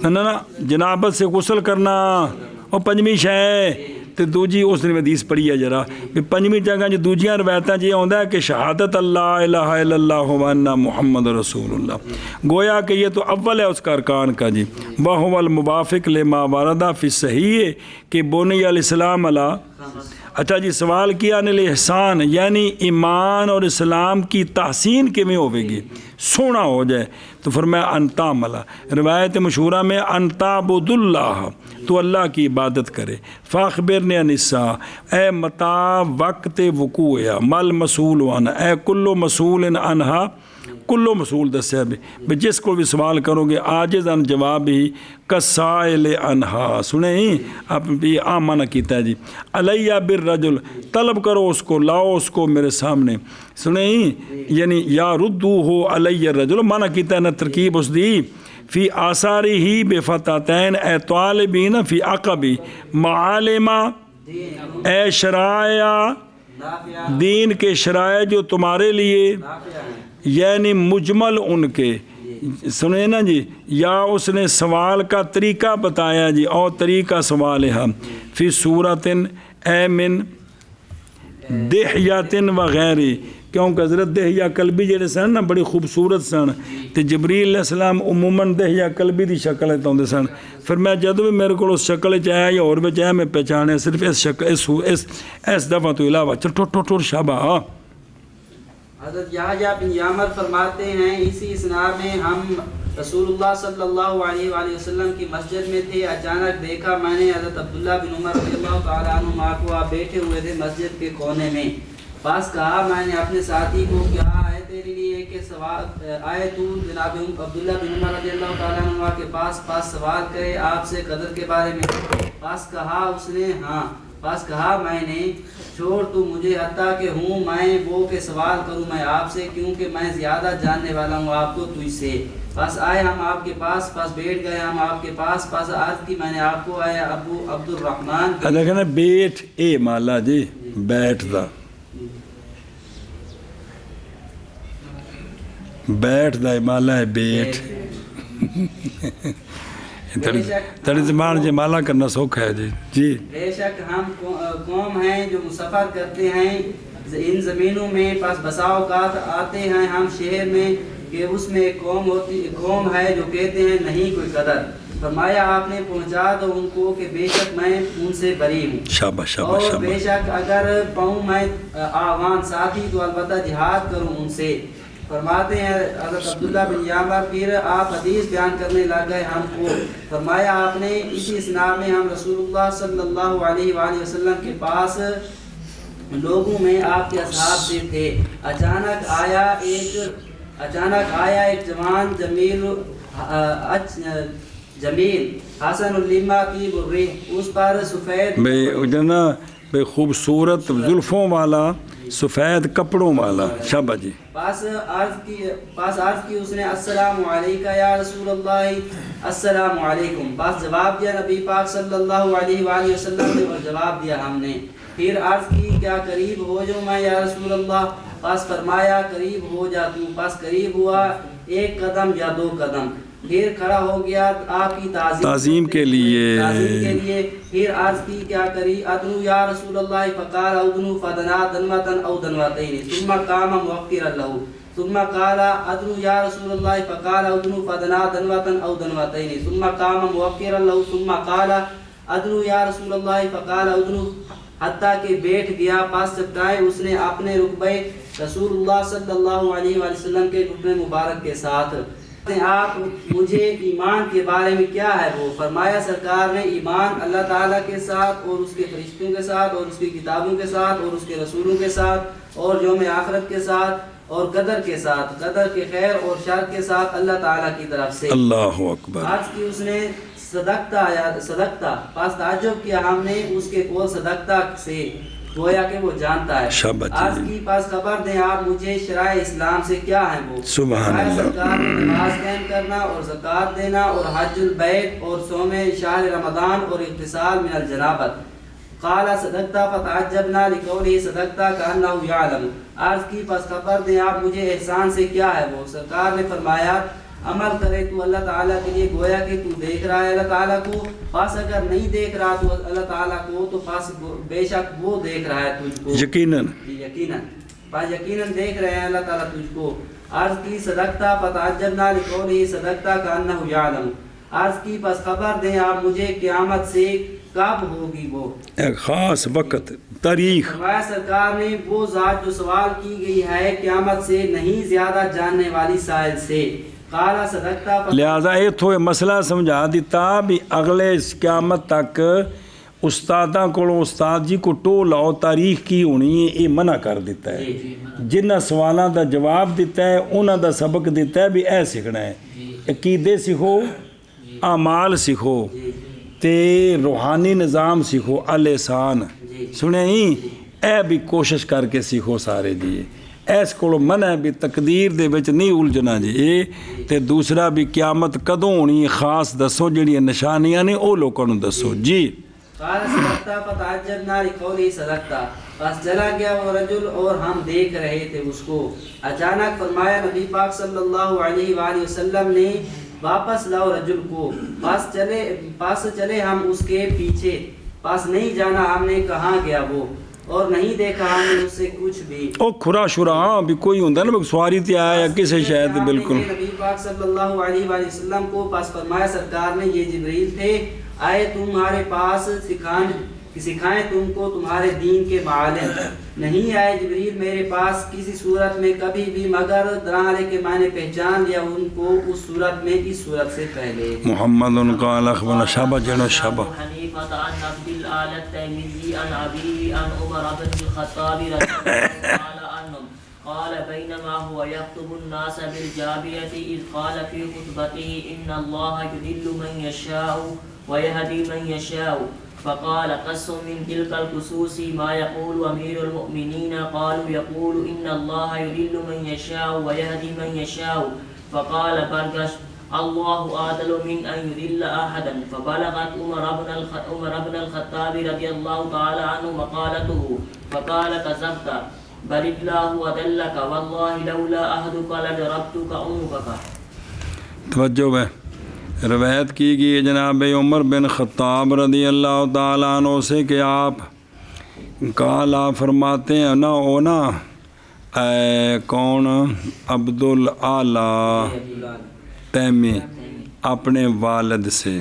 نا جنابت سے غسل کرنا، اور پنجمی شے تے دوجی اس نے حدیث پڑھی ہے ذرا، پنجمی جگہ جو دوجیاں روایتاں جی ہوندا ہے کہ شہادت اللہ الہ الا اللہ و ان محمد رسول اللہ، گویا کہ یہ تو اول ہے اس کا ارکان کا جی، وَهُوَ الْمُوَافِقُ لِمَا وَرَدَ فِي الصَّحِيحِ کہ بنی الاسلام علی، اچھا جی سوال کیا ان الاحسان یعنی ایمان اور اسلام کی تحسین کے میں ہوئے گی، سونا ہو جائے، تو فرمایا انتا ملا، روایت مشہورہ میں انتا عبد اللہ، تو اللہ کی عبادت کرے، فاخبرنی عن الساعہ اے متا وقت وقوع مل مسئول عنہ، اے کلو مسئول عنہا، کلو مسئول دسیا بھی جس کو بھی سوال کرو گے عاجز ان جواب ہی کسائل عنہا، سنیں آپ بھی آمانہ کیتا ہے جی، علیہ بالرجل طلب کرو اس کو، لاؤ اس کو میرے سامنے، سنیں یعنی یا ردو ہو علیہ الرجل، مانا کیتا ہے نا ترکیب اس دی، فی آثاری ہی بے فتاتین اے طالبین فی عقبی معالمہ اے شرائع دین کے شرائع جو تمہارے لیے، یعنی مجمل ان کے، سنیں نا جی، یا اس نے سوال کا طریقہ بتایا جی، اور طریقہ سوال ہے فی صورت اے من دہیات وغیرہ، کیونکہ حضرت دہیہ کلبی جڑے سن نا بڑی خوبصورت سن، تے جبریل علیہ السلام عموماً دہیہ کلبی دی شکل ہے تو سن، پھر میں جدو بھی میرے کو اس شکل چاہیا یا اور بچایا میں پہچانے صرف اس شکل اس دفعہ تو علاوہ چل ٹھوٹ شابہ۔ حضرت یحییٰ بن یعمر فرماتے ہیں اسی اسناد میں ہم رسول اللہ صلی اللہ علیہ وآلہ وسلم کی مسجد میں تھے، اچانک دیکھا میں نے حضرت عبداللہ بن عمر رضی اللہ تعالیٰ عنہ کو آپ بیٹھے ہوئے تھے مسجد کے کونے میں، بس کہا میں نے اپنے ساتھی کو کیا ہے تیرے لیے کہ سوال آئے تو جناب عبداللہ بن عمر رضی اللہ تعالیٰ عنہ کے پاس سوال کرے آپ سے قدر کے بارے میں، بس کہا اس نے ہاں، بس کہا میں نے چھوڑ تو مجھے حتیٰ کہ ہوں میں وہ کہ سوال کروں میں آپ سے، کیونکہ میں زیادہ جاننے والا ہوں آپ کو تجھ سے، بس آئے ہم آپ کے پاس، بس بیٹھ گئے ہم آپ کے پاس، بس عرض کی میں نے آپ کو آیا ابو عبد الرحمن، دیکھنا بیٹھ اے مالا جی بیٹھ دا، بیٹھ دا مالا ہے بیٹھ، تڑی زبان جی مالا کرنا سوکھا ہے جی جی۔ بے شک ہم قوم ہیں جو مسافر کرتے ہیں ان زمینوں میں، پس بسا اوقات آتے ہیں ہم شہر میں کہ اس میں ایک قوم ہے جو کہتے ہیں نہیں کوئی قدر، فرمایا آپ نے پہنچا دو ان کو کہ بے شک میں ان سے بری ہوں، شاباش اور شاباش بے شک اگر پاؤں میں آوان ساتھی تو البتہ جہاد کروں ان سے، فرماتے ہیں حضرت عبداللہ بن یعمر پھر آپ حدیث بیان کرنے لگ گئے ہم کو، فرمایا آپ نے اسی اسناد میں ہم رسول اللہ صلی اللہ علیہ وآلہ وسلم کے پاس لوگوں میں آپ کے اصحاب سے تھے، اچانک آیا ایک جوان جمیل حسن اللیما کی برے، اس پر سفید بے خوبصورت زلفوں والا سفید کپڑوں والا. شاباش جی. پاس عرض کی اس نے السلام علیکہ یا رسول اللہ، السلام علیکم. پاس جواب دیا نبی پاک صلی اللہ علیہ وآلہ وسلم نے، اور جواب دیا ہم نے. پھر عرض کی کیا قریب ہو جو میں یا رسول اللہ؟ پاس فرمایا قریب ہو جا تو. پاس قریب ہوا 1 قدم یا 2 قدم. پھر کھڑا ہو گیا آپ کی تعظیم کے لیے. پھر عرض کی کیا کری؟ ادنو یا رسول اللہ، فقال ادنو فدنا دنوتن او دنوتین ثم قام موقرا له. ثم قال ادنو یا رسول اللہ، فقال ادنو فدنا دنوتن او دنوتین ثم قام موقرا له. ثم قال ادنو یا رسول اللہ، فقال ادنو، حتیٰ کہ بیٹھ گیا. پاس چپٹائے اس نے اپنے رکبے رسول اللہ صلی اللہ علیہ وآلہ وسلم کے گھٹنے مبارک کے ساتھ. آپ مجھے ایمان کے بارے میں کیا ہے وہ؟ فرمایا سرکار نے ایمان اللہ تعالیٰ کے ساتھ اور اس کے فرشتوں کے ساتھ اور اس کی کتابوں کے ساتھ اور اس کے رسولوں کے ساتھ اور یوم آخرت کے ساتھ اور قدر کے ساتھ، قدر کے خیر اور شر کے ساتھ اللہ تعالیٰ کی طرف سے. اللہ اکبر. آج کی اس نے صدقتا یا صدقتا. پاس تعجب کیا ہم نے اس کے قول صدقتا سے، گویا کہ وہ جانتا ہے. آج کی پاس خبر دیں آپ مجھے شرائع اسلام سے کیا ہیں وہ؟ سبحان اللہ. سرکار نے نماز قائم کرنا اور زکوٰۃ دینا اور حج البیت اور صوم شہر رمضان اور اغتسال من الجنابت. قال صدقتا فتعجبنا لقوله صدقتا كأنه يعلم. آج کی پس خبر دیں آپ مجھے احسان سے کیا ہے وہ؟ سرکار نے فرمایا عمل کرے تو اللہ تعالیٰ کے لیے، گویا کہ تو دیکھ رہا ہے اللہ تعالیٰ کو. پاس اگر نہیں دیکھ رہا تو اللہ تعالیٰ کو، تو پاس بے شک وہ دیکھ رہا ہے تجھ کو. یقیناً پاس یقیناً دیکھ رہے ہیں اللہ تعالیٰ تجھ کو. عرض کی صدقتا فتعجبنا لقوله صدقتا كأنه يعلم. عرض کی پس خبر دیں آپ مجھے قیامت سے کب ہوگی وہ؟ ایک خاص وقت، تاریخ. فرمایا سرکار نے وہ ذات جو سوال کی گئی ہے قیامت سے نہیں زیادہ جاننے والی سائل سے. لہذا اتوں یہ مسئلہ سمجھا دیتا بھی اگلے قیامت تک استاداں کو، استاد جی کو ٹو لاؤ تاریخ کی ہونی ہے، یہ منع کر دیتا ہے. جنہ سوالاں دا جواب دیتا ہے انہاں دا سبق دیتا ہے بھی اے سیکھنا ہے. عقیدے سیکھو، اعمال سیکھو تے روحانی نظام سیکھو، الاحسان سنے ہی اے بھی کوشش کر کے سیکھو سارے جی. ایس کو منع ہے بھی تقدیر دے وچ نہیں الجھنا جی. تے دوسرا بھی قیامت کدوں ہونی خاص دسو، جڑیاں نشانیاں نے او لوکاں نوں دسو جی. قال صدقتا فتعجبنا لقوله صدقتا. بس چلا گیا وہ رجل اور ہم دیکھ رہے تھے اس کو. اچانک فرمایا نبی پاک صلی اللہ علیہ وآلہ وسلم نے واپس لاؤ رجل کو. پاس چلے ہم اس کے پیچھے. پاس نہیں جانا ہم نے کہاں گیا وہ، اور نہیں دیکھا ہم نے اس سے کچھ بھی. او کھرا شرا بھی کوئی ہوندا نا سواری تے آیا یا کسے شاید. بالکل نبی پاک صلی اللہ علیہ وآلہ وسلم کو پاس فرمایا سرکار نے یہ جبریل تھے، آئے تمہارے پاس سکھائیں تم کو تمہارے دین کے معالم. نہیں آئے جبریل میرے پاس کسی صورت میں کبھی بھی، مگر درالے کے میں نے پہچان لیا ان کو اس صورت میں، اس صورت سے پہلے. محمد ان کا اخبر شابہ جنو شابہ. حنیفۃ عن عبد الاعلی الترمذی عن ابیہ عن عمر بن الخطاب رضی اللہ عنہ قال بينما هو يخطب الناس بالجابية إذ قال في خطبته إن الله يضل من يشاء ويهدي من يشاء. فقال قسم من تلك القصوص ما يقول أمير المؤمنين. قالوا يقول إن الله يضل من يشاء ويهدي من يشاء. فقال برقش الله أعدل من أن يضل أحدا. فبلغت عمر بن الخطاب رضي الله تعالى عنه مقالته فقال كذبت بل الله أضلك والله لولا أهدك لضربتك عنقك. توجہ ہے. روایت کی گئی جناب عمر بن خطاب رضی اللہ تعالیٰ عنہ سے کہ آپ کالا فرماتے ہیں نا او نا کون عبد الاعلی تیمی اپنے والد سے.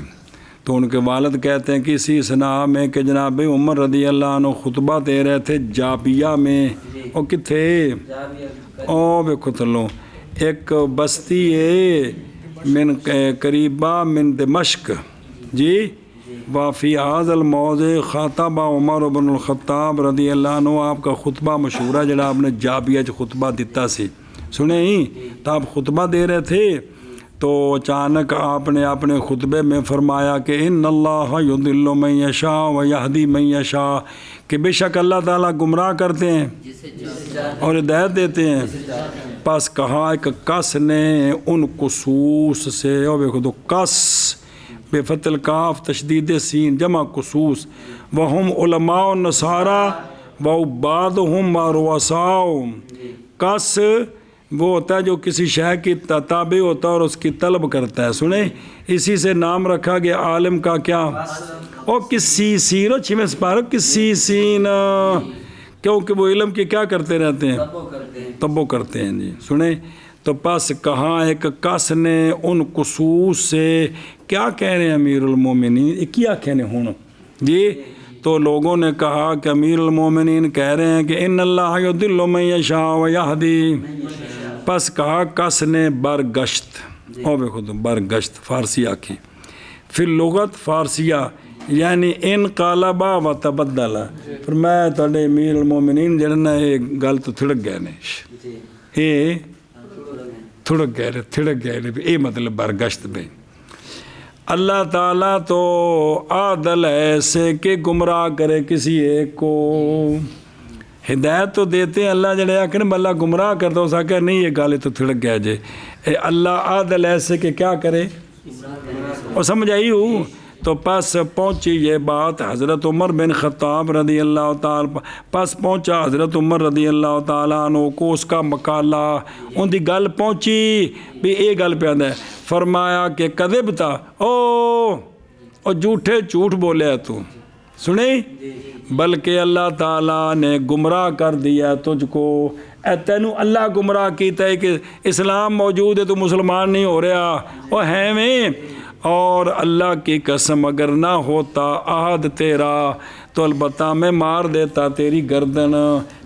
تو ان کے والد کہتے ہیں کہ اسی اسنا میں کہ جناب عمر رضی اللہ عنہ خطبہ دے رہے تھے جابیہ میں. او کتھے او بے کتلو ایک بستی ہے من قریبہ من دمشق جی. وفی هذا الموضع خاطب عمر بن الخطاب رضی اللہ عنہ. آپ کا خطبہ مشہورہ جڑا آپ نے جابیہ خطبہ دیتا سی سنے ہی تو آپ خطبہ دے رہے تھے تو اچانک آپ نے اپنے خطبے میں فرمایا کہ ان اللہ یضل من یشاء و یہدی من یشاء، کہ بے شک اللہ تعالیٰ گمراہ کرتے ہیں اور ہدایت دیتے ہیں۔ پس کہا ایک کس نے ان قصوص سے، اور دیکھو تو کس بے فتح الکاف تشدید سین جمع قصوص، وہم علماء النصارى وعبادہم ورؤساؤہم۔ کس وہ ہوتا ہے جو کسی شے کی تابع ہوتا ہے اور اس کی طلب کرتا ہے۔ سنیں اسی سے نام رکھا گیا عالم کا کیا، اور کسی سین، اور 6ویں سپارہ کسی سین، کیونکہ وہ علم کی کیا کرتے رہتے ہیں، تبو کرتے ہیں جی۔ سنیں تو پس کہاں ایک کس نے ان قصوص سے، کیا کہہ رہے ہیں امیر المومنین، کیا کہنے ہوں جی؟ تو لوگوں نے کہا کہ امیر المومنین کہہ رہے ہیں کہ ان اللہ یضل من یشاء و یہدی۔ پس کہا کس نے برگشت، اور دیکھو تو برگشت فارسی آکھی، پھر لغت فارسیہ یعنی انقلبا و تبدلا۔ پھر میں تھوڑے امیر المومنین جڑے نا یہ گل تو تھڑک گئے نے، یہ تھڑک گئے یہ مطلب برگشت بے۔ اللہ تعالیٰ تو عادل ہے ایسے کہ گمراہ کرے کسی ایک کو، ہدایت تو دیتے ہیں اللہ جڑے آکھیں بلّہ گمراہ کرتا ہو سکے نہیں، یہ گالے تو تھڑک گیا جے۔ اللہ عادل ایسے کہ کیا کرے، اور سمجھ آئی ہوں۔ تو پس پہنچی یہ بات حضرت عمر بن خطاب رضی اللہ تعالیٰ، پس پہنچا حضرت عمر رضی اللہ تعالیٰ عنہ کو اس کا مقالہ، ان دی گل پہنچی بھی یہ گل پہ آدھا ہے، فرمایا کہ کذب تھا او جھوٹ بولے تو سنیں، بلکہ اللہ تعالیٰ نے گمراہ کر دیا تجھ کو، اے تینوں اللہ گمراہ کیتا ہے کہ اسلام موجود ہے تو مسلمان نہیں ہو رہا، وہ ہے میں، اور اللہ کی قسم اگر نہ ہوتا عہد تیرا تو البتہ میں مار دیتا تیری گردن،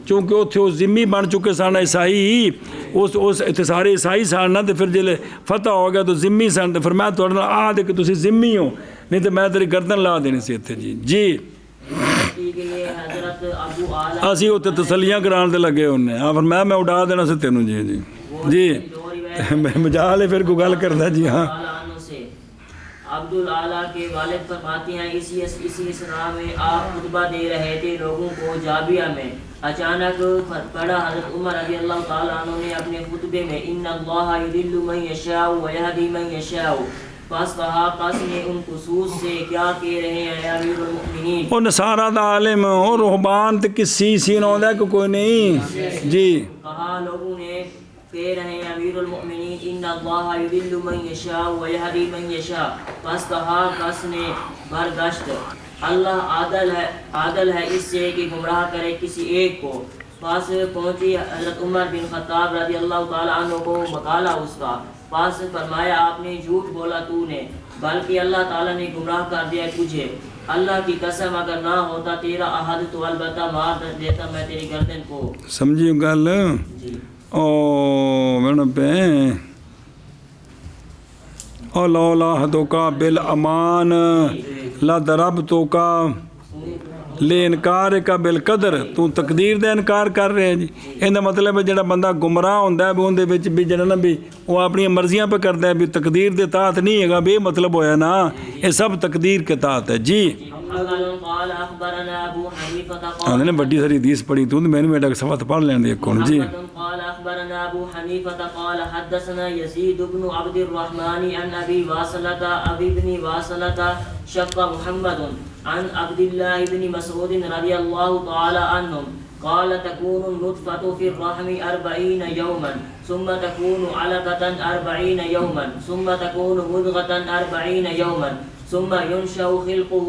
چونکہ اتھے وہ ذمی بن چکے سن عیسائی، اس اتھے سارے عیسائی سن نہ، تو پھر جلے فتح ہو گیا تو ذمی سن، تو پھر میں تھوڑا نا عہد کہ تسی ذمی ہو، نہیں تو میں تیری گردن لا دینی سی اتھے جی۔ اسی اتنے تسلیاں کران دے لگے ہونے، پھر میں اڑا دینا سے تینوں جی مجال ہے پھر کو گل کرتا جی۔ ہاں عبد العالیٰ کے والد فرماتے ہیں اسی اسرا میں آپ خطبہ دے رہے تھے لوگوں کو جابیہ میں، اچانک پڑھا حضرت عمر رضی اللہ تعالیٰ عنہ نے اپنے خطبے میں ان اللہ یضل من یشاء و یہدی من یشاء، پس کہا قس نے ان خصوص سے کیا کہہ رہے ہیں امیر المؤمنین، اور نصارہ دا عالم اور رہبان تے کسی سین ہوتا ہے کہ کوئی نہیں جی۔ کہا لوگوں نے کہہ رہے ہیں امیر المؤمنین ان اللہ یضل من یشاء و یہدی من یشاء، پس کہا قس نے برگشت، اللہ عادل ہے اس سے کہ گمراہ کرے کسی ایک کو۔ پاس پہنچی حضرت عمر بن خطاب رضی اللہ تعالیٰ عنہ کو مقالہ اس کا، پاس فرمایا آپ نے جھوٹ بولا تو نے، بلکہ اللہ تعالیٰ نے گمراہ کر دیا تجھے، اللہ کی قسم اگر نہ ہوتا تیرا عہد تو البتہ مار دیتا میں تیری گردن کو۔ سمجھیو گل او میڈم پہ او لولا حدوکا بالامان لا دربتو کا لے انکار کا بالقدر، تو تقدیر دے انکار کر رہے ہیں جی۔ ان دا مطلب ہے جڑا بندہ گمراہ ہوندا ہے بھی اون دے وچ بھی جڑا نا بھی وہ اپنی مرضیاں پہ کردا ہے بھی تقدیر دے تحت نہیں ہے گا، بے مطلب ہویا نا، یہ سب تقدیر کے تحت ہے جی۔ قال اخبرنا ابو حنیفہ قال نے بڑی ساری حدیث پڑھی تو میں نے بیٹا صفحہ پڑھ لین دے کون جی۔ قال اخبرنا ابو حنیفہ قال حدثنا يزيد بن عبد الرحمن عن ابي بن واصلة شق محمد عن عبد الله بن مسعود رضي الله تعالى عنهم قال تكون النطفة في الرحم 40 يوما ثم تكون علقة 40 يوما ثم تكون مضغة 40 يوما ثم ينشأ خلقه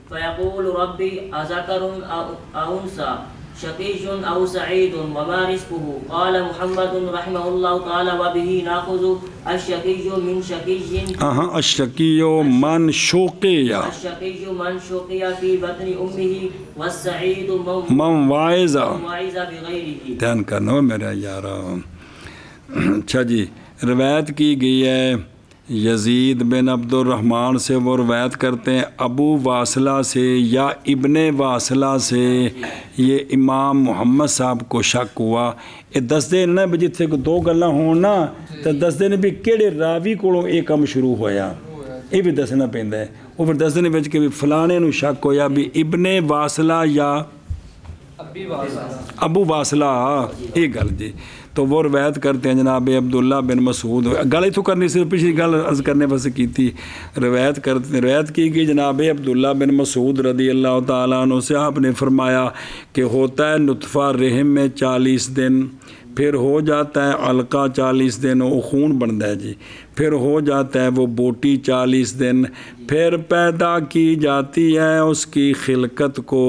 فيقول ربي أذكر أو أنثى شقي أو سعيد وما رزقه قال محمد رحمه الله تعالى وبه نأخذ الشقي من شقي الشقي من شقي في بطن أمه والسعيد من واعظ بغيره۔ دھیان کرنا میرا یارا۔ اچھا جی، روایت کی گئی ہے یزید بن عبد الرحمن سے وہ روایت کرتے ہیں ابو واصلہ سے یا ابن واصلہ سے یہ امام محمد صاحب کو شک ہوا یہ دستے نا بھی جتنے کو دو گلاں ہون نا تو دستے نے بھی کہڑے راوی کولوں یہ کم شروع ہویا یہ بھی دسنا پیندا ہے وہ پھر دستے نے کہ بھی فلانے نو شک ہویا بھی ابن واصلہ یا ابو واصلہ یہ گل جی تو وہ روایت کرتے ہیں جناب عبداللہ بن مسعود گل اتوں کرنی صرف پچھلی گل عرض کرنے واسطے کی تھی روایت کی گئی جناب عبداللہ بن مسعود رضی اللہ تعالیٰ عنہ سے آپ نے فرمایا کہ ہوتا ہے نطفہ رحم میں 40 دن پھر ہو جاتا ہے علقہ 40 دن وہ خون بنتا ہے جی پھر ہو جاتا ہے وہ بوٹی 40 دن پھر پیدا کی جاتی ہے اس کی خلقت کو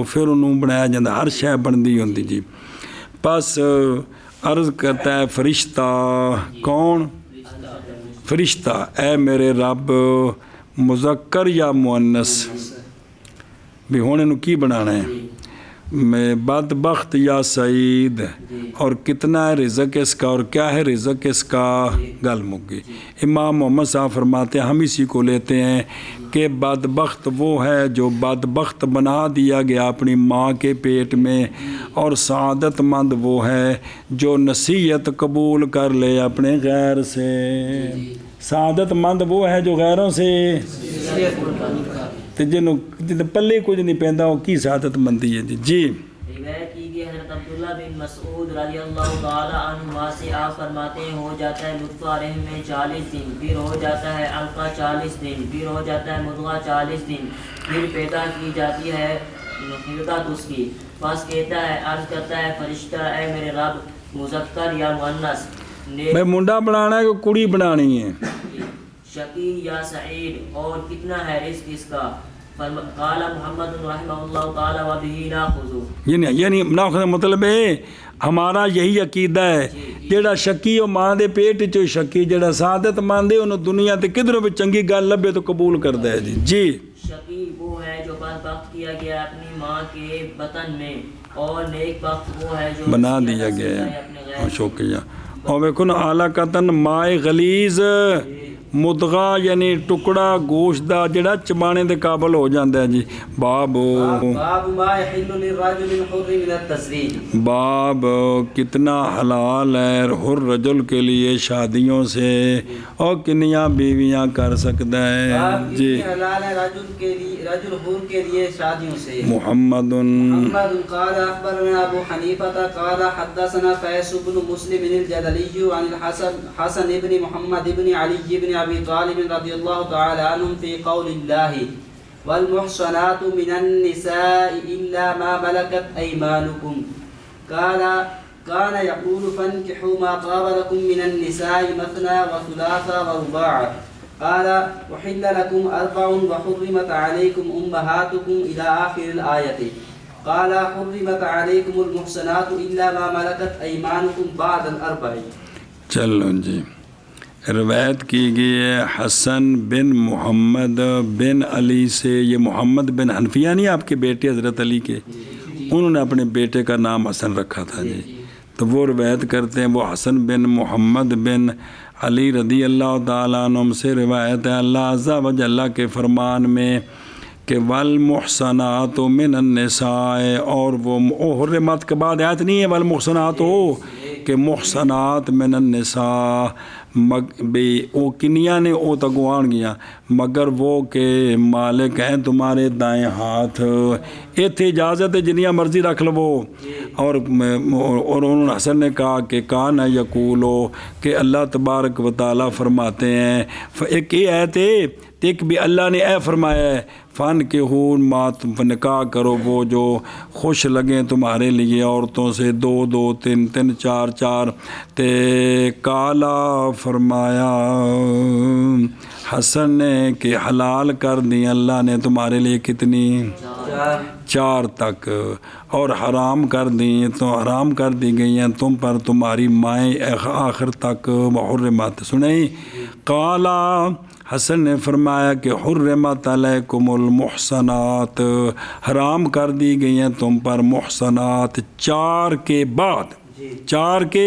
پھر انہوں بنایا جاتا ہر شے بنتی ہوتی جی بس عرض کرتا ہے فرشتہ کون فرشتہ اے میرے رب مذکر یا مؤنث بھی ہونے نو کی بنانا ہے میں بدبخت یا سعید اور کتنا ہے رزق اس کا اور کیا ہے رزق اس کا گل مکی امام محمد صاحب فرماتے ہیں ہم اسی کو لیتے ہیں کہ بدبخت وہ ہے جو بدبخت بنا دیا گیا اپنی ماں کے پیٹ میں اور سعادت مند وہ ہے جو نصیحت قبول کر لے اپنے غیر سے سعادت مند وہ ہے جو غیروں سے جنوں پلے کچھ نہیں پہنتا وہ کی سعادت مندی ہے جی روایت کی گئی حضرت عبداللہ بن مسعود رضی اللہ تعالی عنہ سے آپ فرماتے ہیں ہو جاتا ہے نطفہ رحم میں 40 دن پھر ہو جاتا ہے علقہ 40 دن پھر ہو جاتا ہے مضغہ 40 دن پھر پیدا کی جاتی ہے خلقت اس کی بس کہتا ہے عرض کرتا ہے فرشتہ اے میرے رب مذکر یا مؤنث میں منڈا بنانا ہے کہ کڑی بنانی ہے شقی یا سعید اور کتنا ہے رزق اس کا قال محمد رحمہ اللہ تعالی و بہ ناخذ یعنی ناخذ مطلب ہے ہمارا یہی عقیدہ ہے جیڑا شکی او ماں دے پیٹ چو شکی جیڑا سعادت ماندے انہوں دنیا تے کدھروں بھی چنگی گل لبے تو قبول کر دے جی شقی وہ ہے جو بدبخت کیا گیا اپنی ماں کے بطن میں اور نیک بخت وہ ہے جو بنا دیا گیا ہے شکریہ اور ویکھو نا اعلیٰ قطن مائے غلیظ مدغہ یعنی ٹکڑا گوشت دا جڑا چبانے دے قابل ہو جاندہ ہے جی باب ما يحل للرجل الحر من التزویج باب کتنا حلال ہے ہر رجل کے لیے شادیوں سے اور کنیاں بیویاں کر سکتا ہے جی حلال ہے رجل حر کے لیے شادیوں سے محمد قال اخبرنا ابو حنیفہ قال حدثنا قیس بن مسلم الجدلی عن الحسن ابن محمد ابن علی ابن ابي طالب رضي الله تعالى عنهم في قول الله والمحصنات من النساء إلا ما ملكت أيمانكم كان يقول فانكحوا ما طاب لكم من النساء مثنى وثلاث ورباع قال وحل لكم أربع وحرمت عليكم أمهاتكم إلى آخر الآية قال حرمت عليكم المحصنات إلا ما ملكت أيمانكم بعد الأربع چلو جی روایت کی گئی ہے حسن بن محمد بن علی سے یہ محمد بن حنفیہ نہیں آپ کے بیٹے حضرت علی کے انہوں نے اپنے بیٹے کا نام حسن رکھا تھا جی تو وہ روایت کرتے ہیں وہ حسن بن محمد بن علی رضی اللہ تعالیٰ عنہ سے روایت ہے اللہ عز و جل کے فرمان میں کہ والمحصنات من النساء اور وہ حرمت کے بعد آیت نہیں ہے والمحصنات ہو کہ محصنات من النساء بے او کنیاں نے او تگوان گیا مگر وہ کہ مالک ہیں تمہارے دائیں ہاتھ ایتھے اجازت ہے جنیاں مرضی رکھ لو اور انہوں نے حسن نے کہا کہ کان یقولو کہ اللہ تبارک و تعالیٰ فرماتے ہیں ایک یہ آیت ہے ایک بھی اللہ نے اے فرمایا ہے فن کے ہون مات نکاح کرو وہ جو خوش لگیں تمہارے لیے عورتوں سے 2 2 3 3 4 4 تے کالا فرمایا حسن نے کہ حلال کر دی اللہ نے تمہارے لیے کتنی 4 تک اور حرام کر دی تو حرام کر دی گئی ہیں تم پر تمہاری مائیں آخر تک محرمات سنیں کالا حسن نے فرمایا کہ حرمت علیکم المحصنات حرام کر دی گئی ہیں تم پر محصنات 4 کے بعد چار کے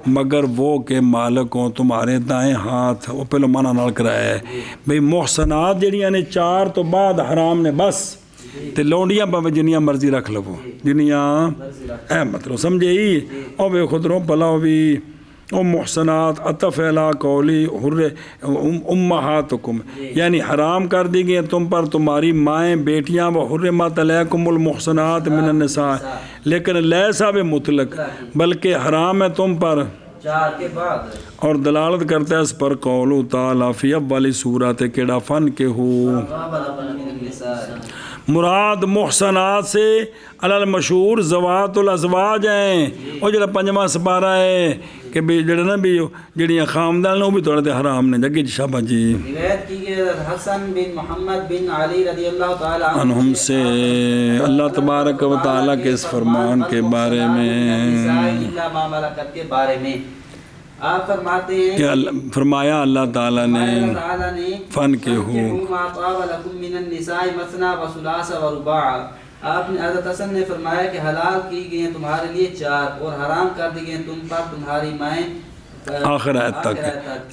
مگر وہ کہ مالک ہوں تمہارے دائیں ہاتھ. وہ پہلو مانا نال کرایا ہے بھئی محسنات جڑیاں نے چار تو بعد حرام نے بس تے لونڈیاں پاوے جنیاں مرضی رکھ لو جنیاں اے مطلب سمجھے ہی او بے خود رو پلا بھی او محسنات عطف الا قولی حر امہاتکم یعنی حرام کر دی گئی تم پر تمہاری مائیں بیٹیاں و حرمت علیکم المحسنات من النساء لیکن لیسا بے مطلق بلکہ حرام ہے تم پر چار کے بعد اور دلالت کرتا ہے اس پر قولو تعالیٰ فی اولی سورت کیڑا فن کے ہو. مراد محسنات سے علل مشہور زوات الازواج ہیں. وہ جڑا پنجواں سپارہ ہے کہ بھی جڑا نا بھی جڑیاں خامدان وہ بھی تھوڑے تے حرام نے جگہ شابہ جی. روایت کی گئی حسن بن محمد بن علی رضی اللہ تعالی عنہم سے اللہ تبارک و تعالیٰ کے اس فرمان کے بارے میں کے بارے میں آپ فرماتے ہیں کہ فرمایا اللہ تعالیٰ نے فن کے ہو. آپ نے حضرت حسن نے فرمایا کہ حلال کی گئی ہیں تمہارے لیے چار اور حرام کر دی گئی ہیں تم پر تمہاری مائیں آخر آیت تک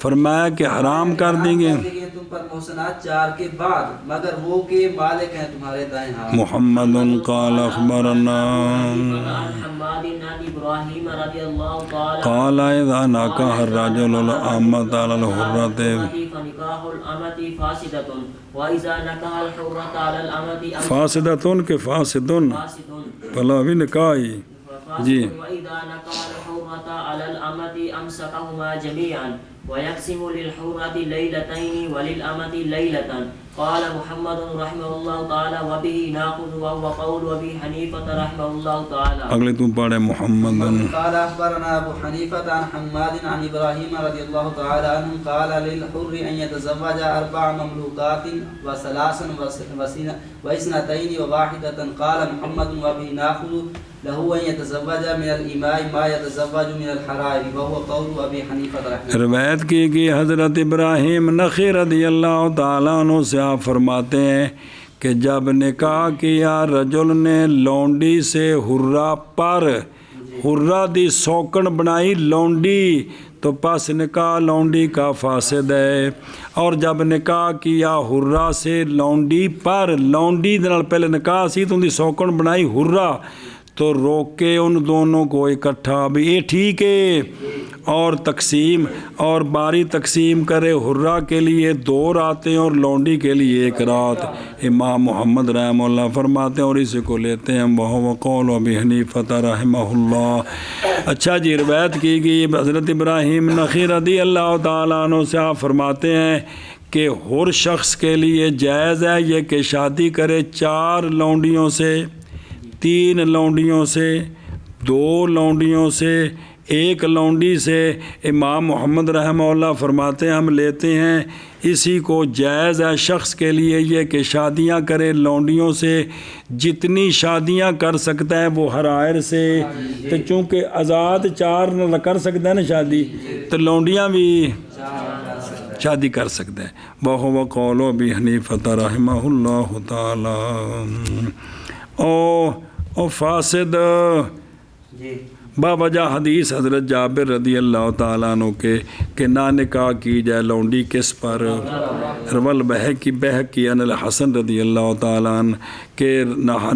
فرمایا کہ حرام کر دیں گے تم پر محسنات چار کے بعد مگر وہ کہ مالک ہیں تمہارے دائیں ہاتھ. محمد قال اخبرنا قال اذا نکاح الرجل الامۃ علی الحرۃ فاسدۃ کہ فاسدن بلا بھی نکاحی جی. على الأمة أمسكهما جميعا ويقسم للحرة ليلتين وللأمة ليلة. قال محمد رحمه الله تعالى وبه ناخذ وهو قول أبي حنيفة رحمه الله تعالى. اگلے تم پڑھے محمد قال أخبرنا أبو حنيفة عن حماد عن إبراهيم رضي الله تعالى عنه قال للحر أن يتزوج 4 مملوكات و3 واثنتين وواحدة. قال محمد وبه ناخذ له أن يتزوج من الإماء ما يتزوج من الحرائر وهو قول أبي حنيفة رحمه الله. روایت کی گئی حضرت ابراہیم نخعی رضی اللہ تعالیٰ عنہ سے آپ فرماتے ہیں کہ جب نکاح کیا رجل نے لونڈی سے حرہ پر حرہ دی سوکن بنائی لونڈی تو پس نکاح لونڈی کا فاسد ہے. اور جب نکاح کیا حرہ سے لونڈی پر لونڈی دے نال پہلے نکاح سی تو ان دی سوکن بنائی حرہ تو روکے ان دونوں کو اکٹھا بھی یہ ٹھیک ہے اور تقسیم اور باری تقسیم کرے حرہ کے لیے 2 راتیں اور لونڈی کے لیے 1 رات. امام محمد رحمہ اللہ فرماتے ہیں اور اسی کو لیتے ہیں وہ قول ابی حنیفہ رحمہ اللہ. اچھا جی روایت کی گئی حضرت ابراہیم نخعی رضی اللہ تعالیٰ عنہ سے آپ فرماتے ہیں کہ ہر شخص کے لیے جائز ہے یہ کہ شادی کرے 4 لونڈیوں سے 3 لونڈیوں سے 2 لونڈیوں سے 1 لونڈی سے. امام محمد رحمہ اللہ فرماتے ہیں ہم لیتے ہیں اسی کو جائز ہے شخص کے لیے یہ کہ شادیاں کرے لونڈیوں سے جتنی شادیاں کر سکتا ہے وہ حرائر سے. تو چونکہ آزاد 4 نہ کر سکتا ہے نا شادی تو لونڈیاں بھی شادی کر سکتے ہیں. وہو قول ابی حنیفہ رحمہ اللہ تعالی. او فاسد باوجہ حدیث حضرت جابر رضی اللہ تعالیٰ عنہ کے کہ نہ نکاح کی جائے لونڈی کس پر. رول بہقی ان الحسن رضی اللہ تعالیٰ عنہ کہ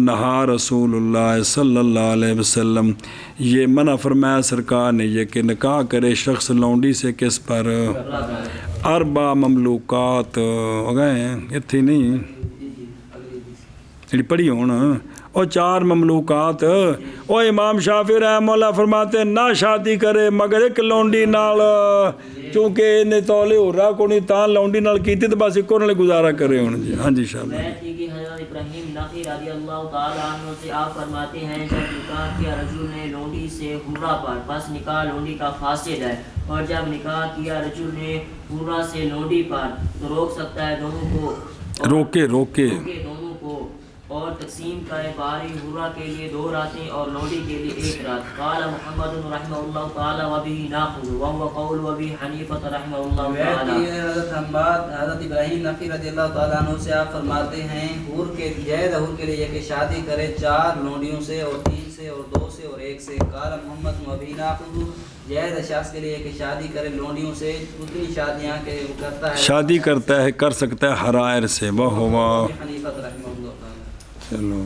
نہا رسول اللہ صلی اللہ علیہ وسلم یہ منع فرمایا سرکار نے یہ کہ نکاح کرے شخص لونڈی سے کس پر 4 مملوکات ہو گئے ہیں یہ تھی نہیں پڑھی ہونا اور 4 مملوکات. او امام شافعی رحمہ اللہ فرماتے ہیں نہ شادی کرے مگر 1 لونڈی نال چونکہ انہیں تولے ہو رہا کو نہیں تاں لونڈی نال کیتی تو بس ایک نال گزارا کرے ہوں جی. ہاں جی شاہ حضرت ابراہیم نخعی رضی اللہ تعالیٰ عنہ سے آپ فرماتے ہیں جب نکاح کیا رجل نے لونڈی سے حرہ پر پس نکاح لونڈی کا فاسد ہے. اور جب نکاح کیا رجل نے حرہ سے لونڈی پر تو روک سکتا ہے دونوں کو روکے دونوں کو اور تقسیم کرے باری حرہ کے لیے 2 راتیں اور لونڈی کے لیے 1 رات. قال محمد رحمہ اللہ تعالی وبه ناخذ وهو قول ابی حنیفہ رحمہ اللہ تعالی. حضرت ابراہیم نخعی رضی اللہ تعالیٰ عنہ سے آپ فرماتے ہیں حر کے جائز حر کے لیے کہ شادی کرے 4 لونڈیوں سے اور 3 سے سے اور 2 سے اور 1 سے. قال محمد ابھی ناخذ جائز شخص کے لیے کہ شادی کرے لونڈیوں سے اتنی شادیاں کہ وہ کرتا ہے شادی کرتا ہے کر سکتا ہے حرائر سے. وہ ہوا حنیفہ رحمہ اللہ تعالی. چلو